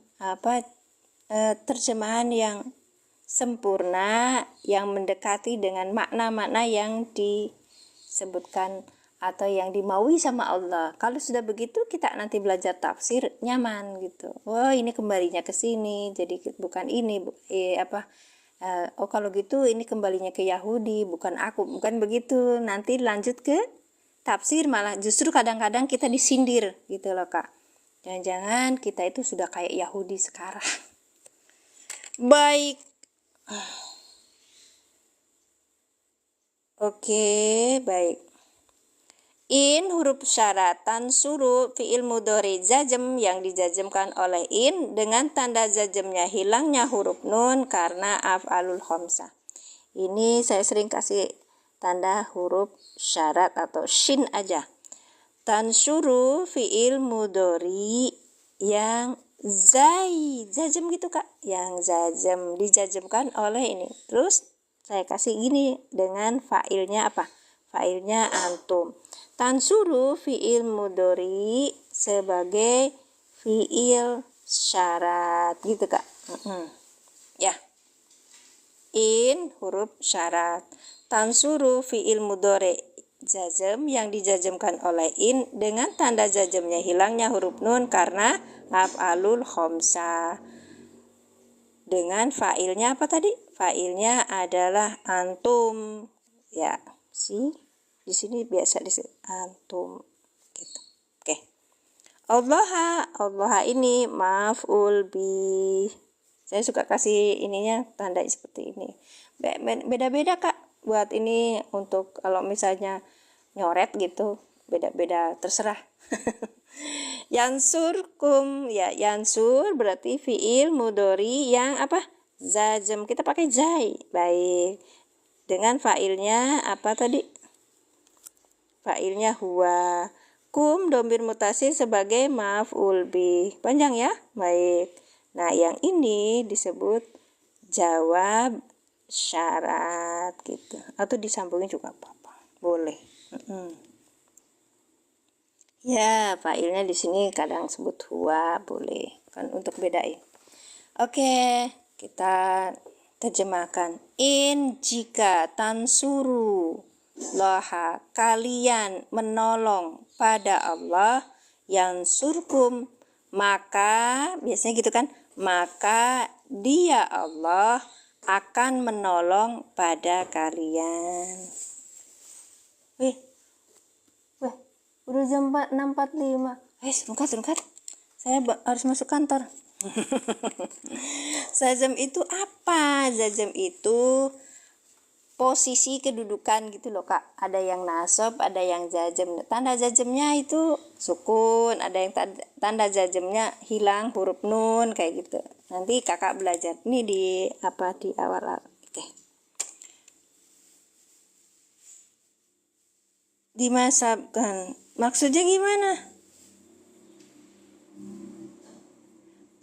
terjemahan yang sempurna, yang mendekati dengan makna-makna yang disebutkan atau yang dimaui sama Allah. Kalau sudah begitu kita nanti belajar tafsir nyaman gitu. Oh, ini kembalinya ke sini, jadi bukan ini oh kalau gitu ini kembalinya ke Yahudi, bukan aku, bukan begitu. Nanti lanjut ke tafsir malah justru kadang-kadang kita disindir gitu loh Kak. Jangan-jangan kita itu sudah kayak Yahudi sekarang. Baik. Oke, baik. In huruf syarat, tansuru fiil mudhari jajem yang dijajemkan oleh in dengan tanda jajemnya hilangnya huruf nun karena af'alul khamsah. Ini saya sering kasih tanda huruf syarat atau shin aja. Tansuru fiil mudhari yang jajem gitu Kak, yang jajem dijajemkan oleh ini. Terus saya kasih gini dengan failnya apa? Failnya antum. Tansuru fiil mudhari sebagai fiil syarat gitu Kak. Ya. In huruf syarat. Tansuru fiil mudhari jazm yang dijajemkan oleh in dengan tanda jazmnya hilangnya huruf nun karena af'alul khamsah. Dengan failnya apa tadi? Failnya adalah antum. Ya, di sini biasa disebut antum gitu. Oke. Allah ini maf'ul bi. Saya suka kasih ininya tanda seperti ini. Beda-beda Kak. Buat ini untuk kalau misalnya nyoret gitu, beda-beda terserah. Yansurkum, ya yansur berarti fiil mudhari yang apa? Jazm. Kita pakai jai. Baik. dengan fa'ilnya apa tadi? Fa'ilnya huwa. Kum domir mutasil sebagai maf'ul bih. Panjang ya? Baik. Nah, yang ini disebut jawab syarat gitu. Atau disambungin juga apa-apa. Boleh. Ya, fa'ilnya di sini kadang sebut huwa, boleh. Kan untuk bedain. Oke, kita terjemahkan. In jika tansuru laha kalian menolong pada Allah yang surkum, maka biasanya gitu kan, maka dia Allah akan menolong pada kalian. Wih, udah jam 6.45. Serungkat. Saya harus masuk kantor. Zazam itu apa? Zazam itu posisi kedudukan gitu loh Kak. Ada yang nasab, ada yang jazam. Tanda jazamnya itu sukun, ada yang tanda jazamnya hilang huruf nun kayak gitu. Nanti Kakak belajar. Ini di awal. Oke. Dimasabkan. Maksudnya gimana?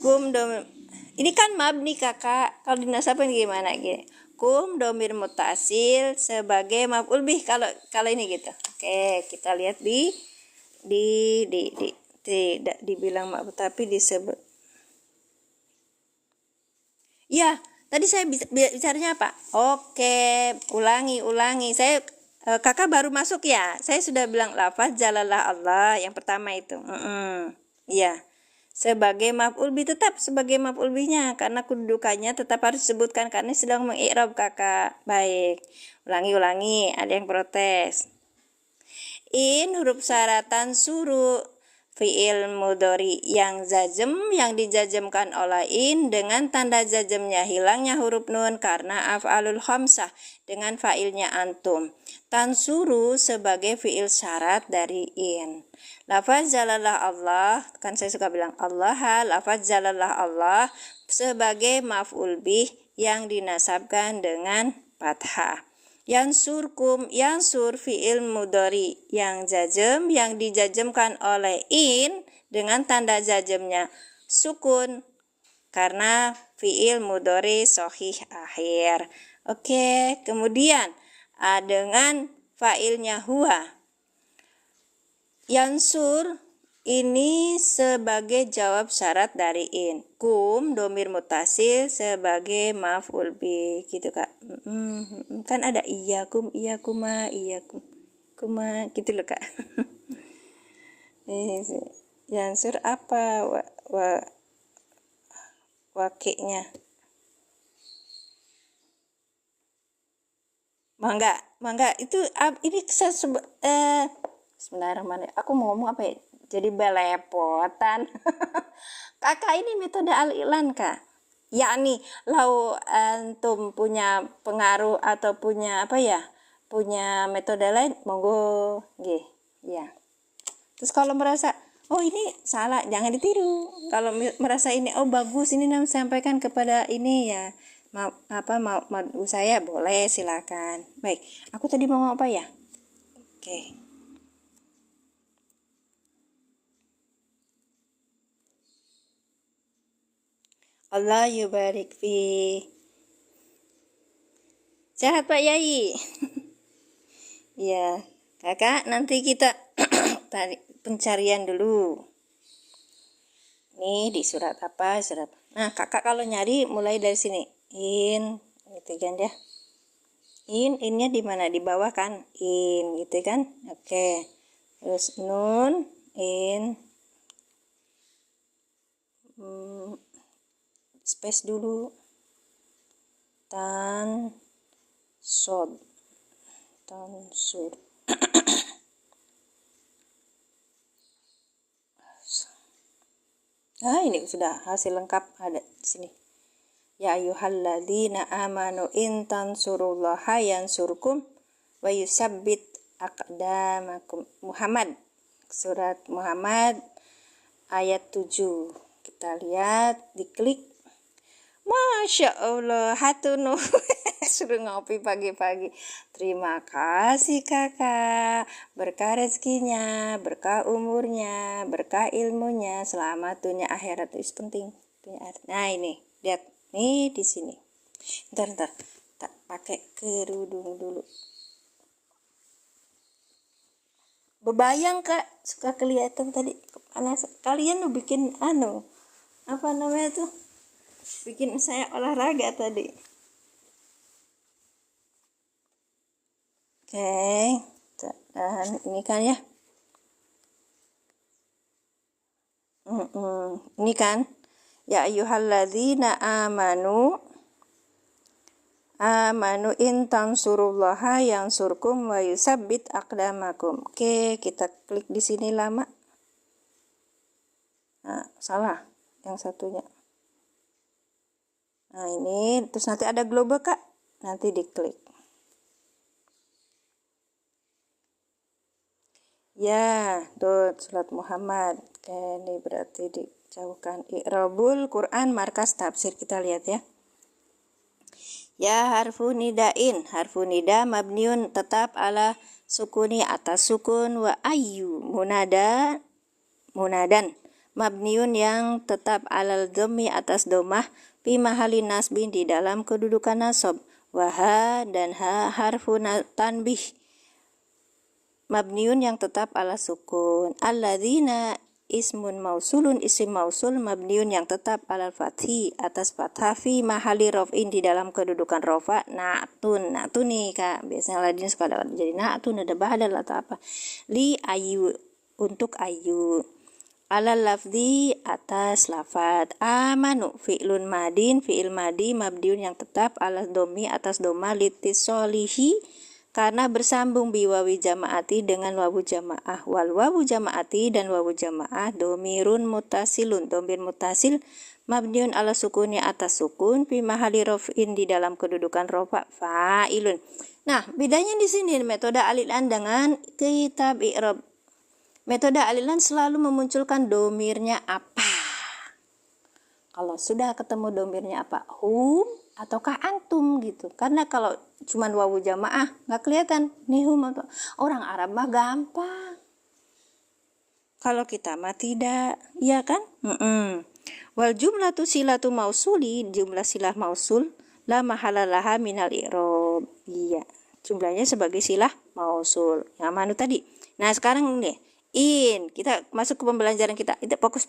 Kum domir. Ini kan mabni Kakak. Kalau dinasabkan gimana gini? Kum domir mutasil sebagai maf'ul bih kalau ini gitu. Oke, kita lihat tidak dibilang maf'ul tapi disebut. Ya, tadi saya bicaranya apa? Oke, ulangi. Saya Kakak baru masuk ya. Saya sudah bilang lafaz jalalah Allah yang pertama itu. Iya. Sebagai maf'ul bih, tetap sebagai maf'ul bihnya karena kedudukannya tetap harus disebutkan karena sedang mengi'rab Kakak. Baik. Ulangi, ada yang protes. In huruf syaratan suruh fi'il mudhari yang jazm yang dijazmkan oleh in dengan tanda jazmnya hilangnya huruf nun karena af'alul khamsah dengan fa'ilnya antum. Tansuru sebagai fi'il syarat dari in. Lafaz jalalah Allah, kan saya suka bilang Allah, lafaz jalalah Allah sebagai maf'ul bih yang dinasabkan dengan fathah. Yansurkum, yansur fi'il mudhari yang jazm yang dijazmkan oleh in dengan tanda jazmnya sukun karena fi'il mudhari shahih akhir. Oke, kemudian dengan fa'ilnya huwa. Yansur ini sebagai jawab syarat dari in. Kum domir mutasil sebagai maf'ul bih gitu Kak. Kan ada iyakum, iyakuma, iyakum, kuma gitu loh Kak. Yansur apa wakilnya? Mangga itu ini Bismillahirrahmanirrahim. Aku mau ngomong apa ya? Jadi belepotan. Kakak ini metode al-i'lan Kak. Yakni lau antum punya pengaruh atau punya punya metode lain, monggo nggih. Ya. Terus kalau merasa oh ini salah, jangan ditiru. Kalau merasa ini oh bagus, ini sampaikan kepada ini ya. Mau saya boleh, silakan. Baik, aku tadi mau ngomong apa ya? Oke. Allah yubarik fi. Sehat Pak Yai. Ya, Kakak nanti kita pencarian dulu. Nih di surat apa? Nah, Kakak kalau nyari mulai dari sini. In, gitu kan ya. Innya di mana? Di bawah kan? In, gitu kan? Oke. Terus nun, in. Space dulu. Tansur. Nah, ini sudah hasil lengkap ada di sini. Ya ayyuhalladzina amanu in tansurullaha yansurkum wa yusabbit aqdamakum. Muhammad, surat Muhammad ayat 7. Kita lihat, diklik. Masya Allah, hatunu suruh ngopi pagi-pagi. Terima kasih kakak, berkah rezekinya, berkah umurnya, berkah ilmunya, selamat dunia akhirat. Itu penting, dunia akhirat. Nah ini lihat nih di sini. Ntar tak pakai kerudung dulu. Bebayang kak, suka kelihatan tadi panas. Kalian lu bikin apa namanya tuh, bikin saya olahraga tadi. Oke, dan ini kan ya, ini kan ya ayyuhalladzina amanu in tansurullaha yansurkum wa yusabbit aqdamakum. Oke, kita klik di sini lama. Nah, salah yang satunya. Nah, ini terus nanti ada globe kak, nanti diklik. Ya, tuh surat Muhammad. Oke, ini berarti dijauhkan. I'rabul Quran markas tafsir, kita lihat ya. Ya harfu nidain, harfu nida mabniun tetap ala sukuni atas sukun, wa ayyu munadan mabniun yang tetap alal dhammi atas domah, fi mahali nasbin di dalam kedudukan nasab, waha dan ha harfu tanbih mabniun yang tetap ala sukun, alladzina ismun mausulun isim mausul mabniun yang tetap alal fathi atas fathah, fi mahali rof'in di dalam kedudukan rofa, na'tun nih kak, biasanya ladin suka ada jadi na'tun, ada badal atau apa, li ayu untuk ayu, alal lafzi atas lafad, amanu fi'lun madin fi'il madi mabniun yang tetap ala domi atas doma, litisolihi karena bersambung biwawi jamaati dengan wawu jamaah, wal wawu jamaati dan wawu jamaah domirun mutasilun, domir mutasil mabniun ala sukuni atas sukun, fi mahali rof'in di dalam kedudukan rofa, fa'ilun. Nah bedanya di sini metode alilan dengan kitab i'rab. Metode alilan selalu memunculkan domirnya apa. Kalau sudah ketemu domirnya apa, hum ataukah antum gitu. Karena kalau cuman wawu jamaah nggak kelihatan nih hum atau orang Arab mah gampang. Kalau kita mah tidak, iya kan? Wal jumlatu silatu mausuli, jumlah silah mausul la mahalalaha minal i'rab. Iya, jumlahnya sebagai silah mausul. Yang mana tadi? Nah, sekarang nih, kita masuk ke pembelajaran kita. Itu fokus.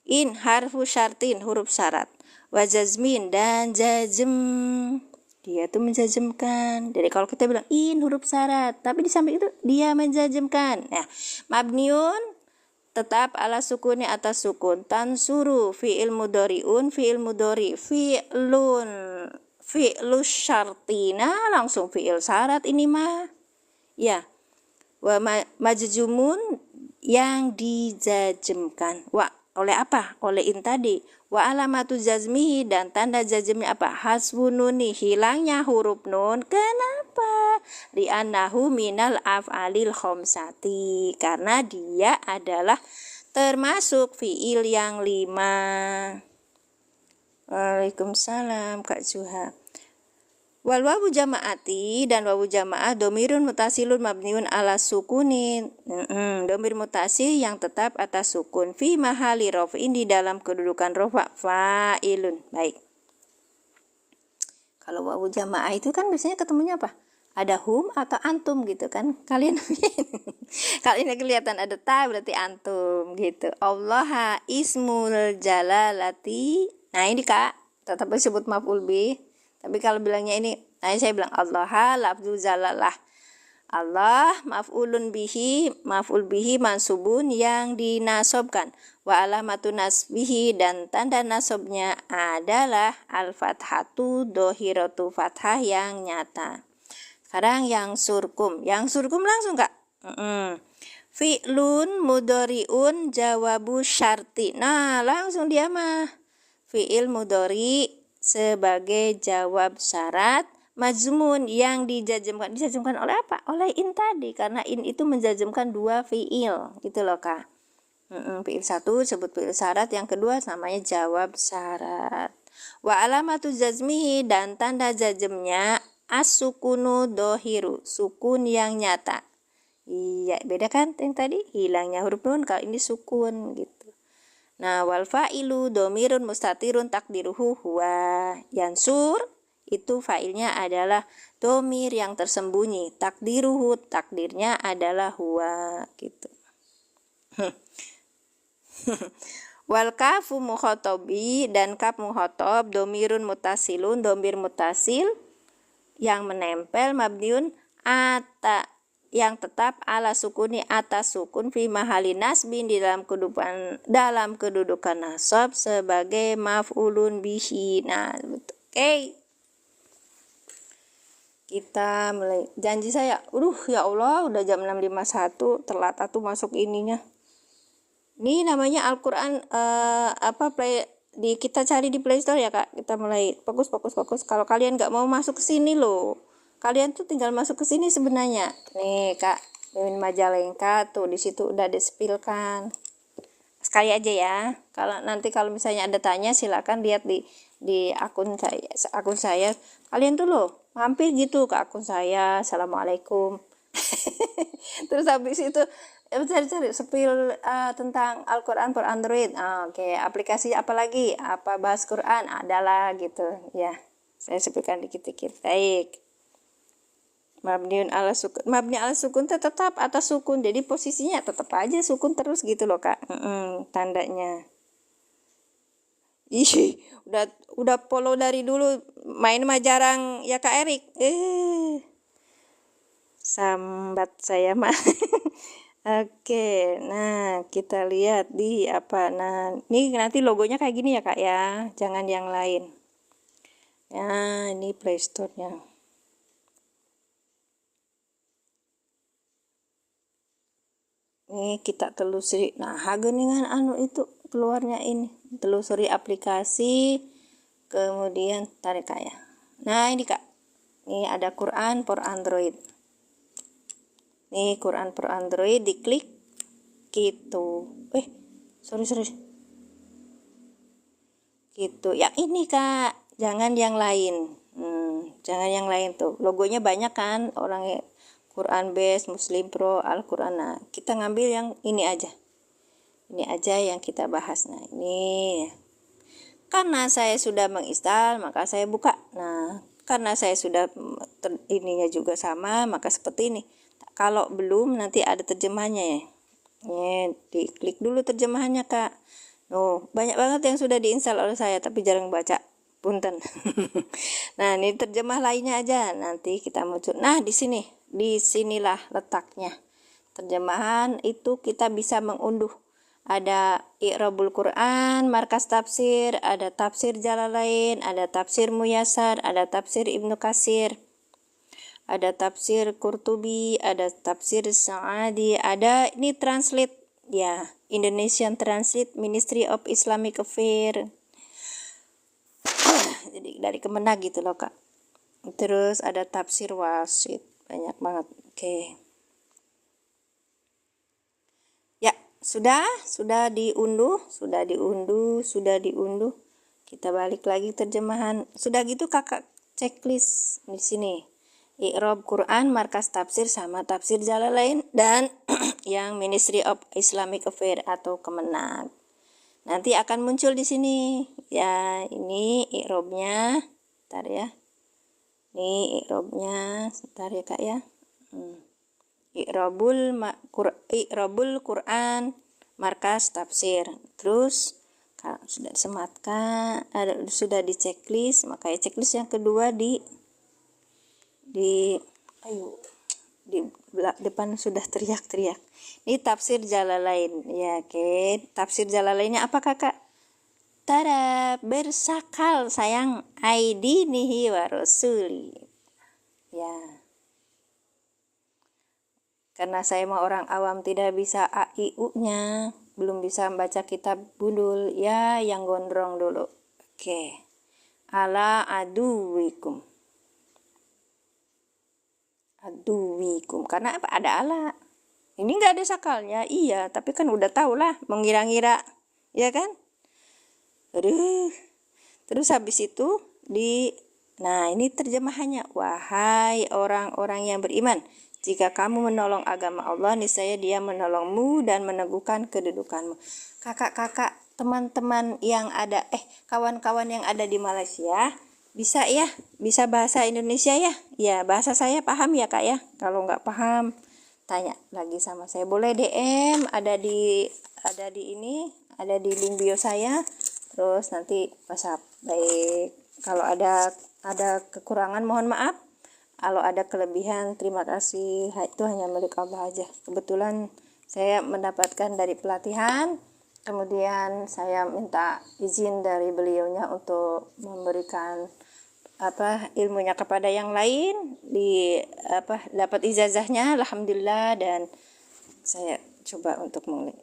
In harfu syartin, huruf syarat. Wa jazmin dan jazm, dia tuh menjazmkan. Jadi kalau kita bilang in huruf syarat, tapi di samping itu dia menjazmkan. Nah, mabniun tetap ala sukuni atas sukun, tansuru fi'il mudhari'un fi'il mudhari, fi'lus syartina langsung fi'il syarat ini mah. Ya. Wa majzumun yang dijazmkan. Wa oleh apa? Oleh in tadi. Wa alamatu jazmihi dan tanda jazmnya apa? Hasbununi, hilangnya huruf nun. Kenapa? Li'annahu minal af'alil khamsati, karena dia adalah termasuk fi'il yang 5. Waalaikumsalam Kak Juha. Wal wawu jamaati dan wawu jamaah domirun mutasilun mabniun ala sukunin, domir mutasil yang tetap atas sukun, fi mahali rof'in di dalam kedudukan rofa, fa'ilun. Baik, kalau wawu jamaah itu kan biasanya ketemunya apa? Ada hum atau antum gitu kan, kalian kalian kelihatan ada ta berarti antum gitu. Allah ismul jalalati, nah ini kak tetap disebut maf'ul bih. Tapi kalau bilangnya ini, nah saya bilang Allah lafzu zalalah. Allah maf'ulun bihi, maf'ul bihi mansubun yang dinasobkan. Wa alamatu nasbihi dan tanda nasobnya adalah al-fathatu dohiratu fathah yang nyata. Sekarang yang surkum langsung kak. Fi'lun mudhari'un jawabu syarti. Nah langsung dia mah. Fi'il mudhari sebagai jawab syarat, majzumun yang dijazmkan oleh apa? Oleh in tadi, karena in itu menjazmkan dua fi'il gitu loh kak. Fi'il satu sebut fi'il syarat, yang kedua namanya jawab syarat. Wa alamatu jazmihi, dan tanda jazmnya as-sukunu dohiru, sukun yang nyata. Iya, beda kan yang tadi hilangnya huruf nun, kalau ini sukun gitu. Nah, wal fa'ilu domirun mustatirun takdiruhu huwa. Yansur itu fa'ilnya adalah domir yang tersembunyi, takdiruhu takdirnya adalah huwa gitu. Wal kafu mukhatobi, dan kaf mukhotob domirun mutasilun, domir mutasil yang menempel, mabniun ata yang tetap ala sukuni atas sukun fi mahali nasbin, di dalam kedudukan nasab sebagai maf'ulun bihi. Nah, oke. Kita mulai. Janji saya, ya Allah, udah jam 6.51, telat atuh masuk ininya. Ini namanya Al-Qur'an kita cari di Play Store ya, Kak. Kita mulai fokus. Kalau kalian nggak mau masuk ke sini loh, kalian tuh tinggal masuk ke sini sebenarnya. Nih, Kak, Mimin Majalengka tuh di situ udah di-spillkan. Sekali aja ya. Kalau misalnya ada tanya, silakan lihat di akun saya. Kalian tuh loh mampir gitu ke akun saya. Assalamualaikum. Terus habis itu cari spill tentang Al-Quran for Android. Oke. Aplikasi apa lagi? Apa bahas Quran? Adalah gitu ya. Saya sebutkan dikit-dikit. Baik. Mabni ala sukun tetap atas sukun. Jadi posisinya tetap aja sukun terus gitu loh, Kak. Tandanya. Ih, udah follow dari dulu, main mah jarang ya, Kak Erik. Sambat saya mah. Oke, nah kita lihat di apa. Nah, ini nanti logonya kayak gini ya, Kak ya. Jangan yang lain. Ya, ini Play Store-nya. Ini kita telusuri. Nah, hageningan itu keluarnya ini. Telusuri aplikasi, kemudian tarik Kak ya. Nah, ini Kak. Ini ada Quran for Android. Nih, Quran for Android, diklik gitu. Sorry. Gitu. Yang ini, Kak. Jangan yang lain. Jangan yang lain tuh. Logonya banyak kan, orangnya Quran Base, Muslim Pro, Al-Quran. Nah, kita ngambil yang ini aja. Ini aja yang kita bahas. Nah, ini. Karena saya sudah menginstal, maka saya buka. Nah, karena saya sudah ininya juga sama, maka seperti ini. Kalau belum, nanti ada terjemahannya ya. Diklik dulu terjemahannya, Kak. Banyak banget yang sudah diinstal oleh saya, tapi jarang baca. Punten. Nah, ini terjemah lainnya aja. Nanti kita muncul. Nah, disinilah letaknya. Terjemahan itu kita bisa mengunduh. Ada I'rabul Quran, Markas Tafsir, ada Tafsir Jalalain, ada Tafsir Muyassar, ada Tafsir Ibnu Katsir, ada Tafsir Qurtubi, ada Tafsir Sa'adi, ada ini translate ya, Indonesian Translate Ministry of Islamic Affairs. Jadi dari Kemenag gitu loh, Kak. Terus ada Tafsir Wasit, banyak banget. Oke. Ya, sudah diunduh. Kita balik lagi terjemahan. Sudah gitu Kakak checklist di sini. I'rab Quran, Markas Tafsir sama Tafsir Jalalain, dan yang Ministry of Islamic Affairs atau Kemenag. Nanti akan muncul di sini. Ya, ini i'rabnya. Bentar ya. Ini i'rabnya. Bentar ya, Kak ya. I'rabul Quran, Markas Tafsir. Terus kalau sudah disematkan, sudah di checklist, makanya checklist yang kedua di depan sudah teriak-teriak. Ini Tafsir Jalalain. Ya, oke. Tafsir Jalalainnya apa, Kakak? Tada, bersakal sayang aidinihi wa rasuli. Ya. Karena saya mah orang awam, tidak bisa a i u-nya, belum bisa membaca kitab bundul. Ya, yang gondrong dulu. Oke. Ala aduwikum. Karena apa? Ada ala. Ini nggak ada sakalnya. Iya, tapi kan udah tahu lah, mengira-ngira. Ya kan? Aduh. Terus habis itu nah ini terjemahannya, wahai orang-orang yang beriman, jika kamu menolong agama Allah, niscaya Dia menolongmu dan meneguhkan kedudukanmu. Kakak-kakak, teman-teman yang ada, kawan-kawan yang ada di Malaysia, bisa ya, bisa bahasa Indonesia ya? Ya, bahasa saya paham ya kak ya. Kalau nggak paham, tanya lagi sama saya. Boleh DM, ada di link bio saya. Terus nanti WhatsApp. Baik, kalau ada kekurangan mohon maaf. Kalau ada kelebihan terima kasih. Itu hanya milik Allah aja. Kebetulan saya mendapatkan dari pelatihan. Kemudian saya minta izin dari beliaunya untuk memberikan ilmunya kepada yang lain, dapat ijazahnya alhamdulillah, dan saya coba untuk mulai.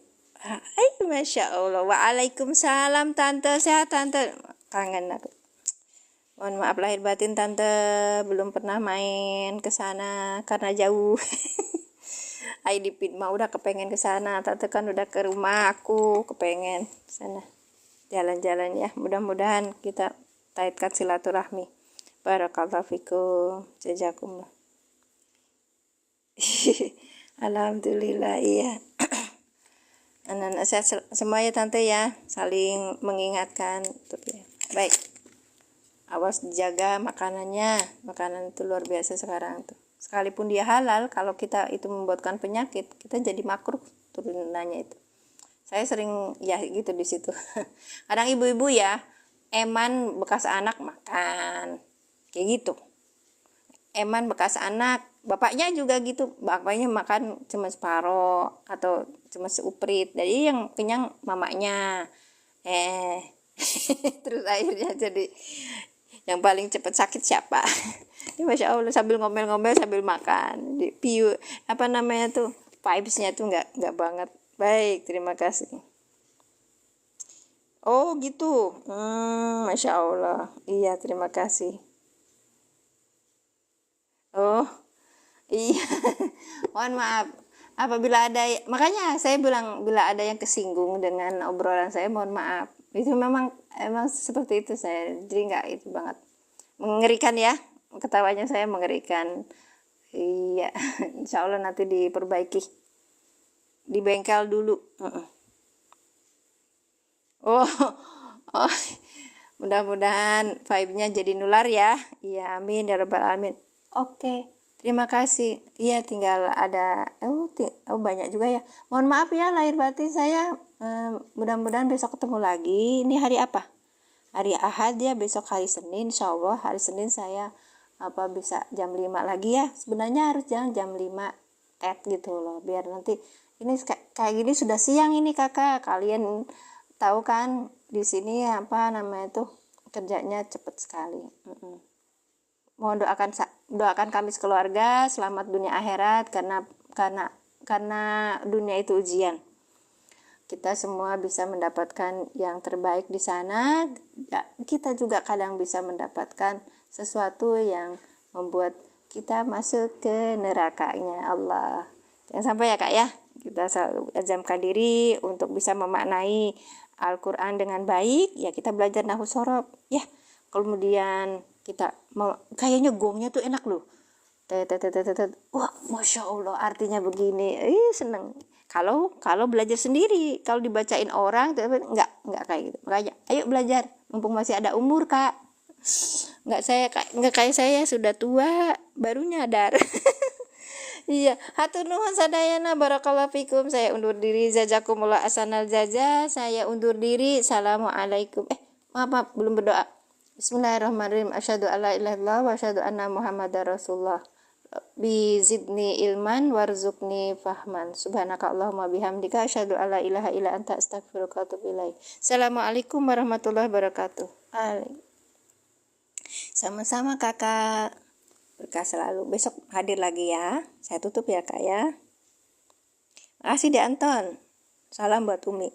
Masya Allah. Waalaikumsalam tante, sehat tante, kangen aku. Mohon maaf lahir batin tante, belum pernah main ke sana karena jauh. Dipin mah udah kepengen ke sana, tante kan udah ke rumah, aku kepengen sana jalan-jalan ya. Mudah-mudahan kita taitkan silaturahmi. Barakallahu fikum, jazakumullah. Alhamdulillah, iya. Anak-anak sehat semuanya tante ya, saling mengingatkan tuh ya. Baik, awas jaga makanannya, makanan itu luar biasa sekarang tuh. Sekalipun dia halal, kalau kita itu membuatkan penyakit, kita jadi makruh turunannya itu. Saya sering ya gitu di situ. Kadang ibu-ibu ya, eman bekas anak makan, kayak gitu. Eman bekas anak, bapaknya juga gitu, bapaknya makan cuma separoh atau cuma seuprit, jadi yang kenyang mamanya. Terus akhirnya jadi yang paling cepat sakit siapa? Ini Masya Allah, sambil ngomel-ngomel sambil makan. Di vibes-nya tuh nggak banget. Baik, terima kasih. Oh gitu, Masya Allah, iya terima kasih. Oh iya. Mohon maaf apabila ada, makanya saya bilang bila ada yang kesinggung dengan obrolan saya, mohon maaf. Itu emang seperti itu saya, jadi nggak itu banget mengerikan ya, ketawanya saya mengerikan. Iya. Insya Allah nanti diperbaiki di bengkel dulu. Oh mudah-mudahan vibe-nya jadi nular ya. Iya, amin ya rabbal alamin. Oke, terima kasih. Iya, tinggal ada banyak juga ya. Mohon maaf ya lahir batin saya. Mudah-mudahan besok ketemu lagi. Ini hari apa? Hari Ahad ya, besok hari Senin. Insya Allah hari Senin saya bisa jam 5 lagi ya. Sebenarnya harus jam 5 gitu loh. Biar nanti ini kayak gini sudah siang ini kakak. Kalian tahu kan di sini kerjanya cepet sekali. Mohon doakan kami sekeluarga selamat dunia akhirat, karena dunia itu ujian. Kita semua bisa mendapatkan yang terbaik di sana. Kita juga kadang bisa mendapatkan sesuatu yang membuat kita masuk ke nerakanya Allah. Jangan sampai ya kak ya. Kita selalu azamkan diri untuk bisa memaknai Al-Quran dengan baik. Ya kita belajar nahwu shorof ya. Kemudian kita kayaknya gongnya tuh enak loh. Wah, Masya Allah, artinya begini. Seneng. Kalau belajar sendiri, kalau dibacain orang enggak kayak gitu. Makanya ayo belajar mumpung masih ada umur, Kak. Enggak kayak saya sudah tua baru nyadar. Iya, hatur nuhun sadayana, barakallahu fikum. Saya undur diri, jazakumullah asanal jaza. Saya undur diri. Assalamualaikum. Maaf, belum berdoa. Bismillahirrahmanirrahim. Asyhadu alla ilaha illallah wa asyhadu anna Muhammadar Rasulullah. Bizidni ilman warzuqni fahman. Subhanaka Allahumma bihamdika asyhadu alla ilaha illa anta astaghfiruka wa atubu ilaik. Assalamualaikum warahmatullahi wabarakatuh. Sama-sama kakak. Berkah selalu. Besok hadir lagi ya. Saya tutup ya kak ya. Makasih di Anton. Salam buat Umi.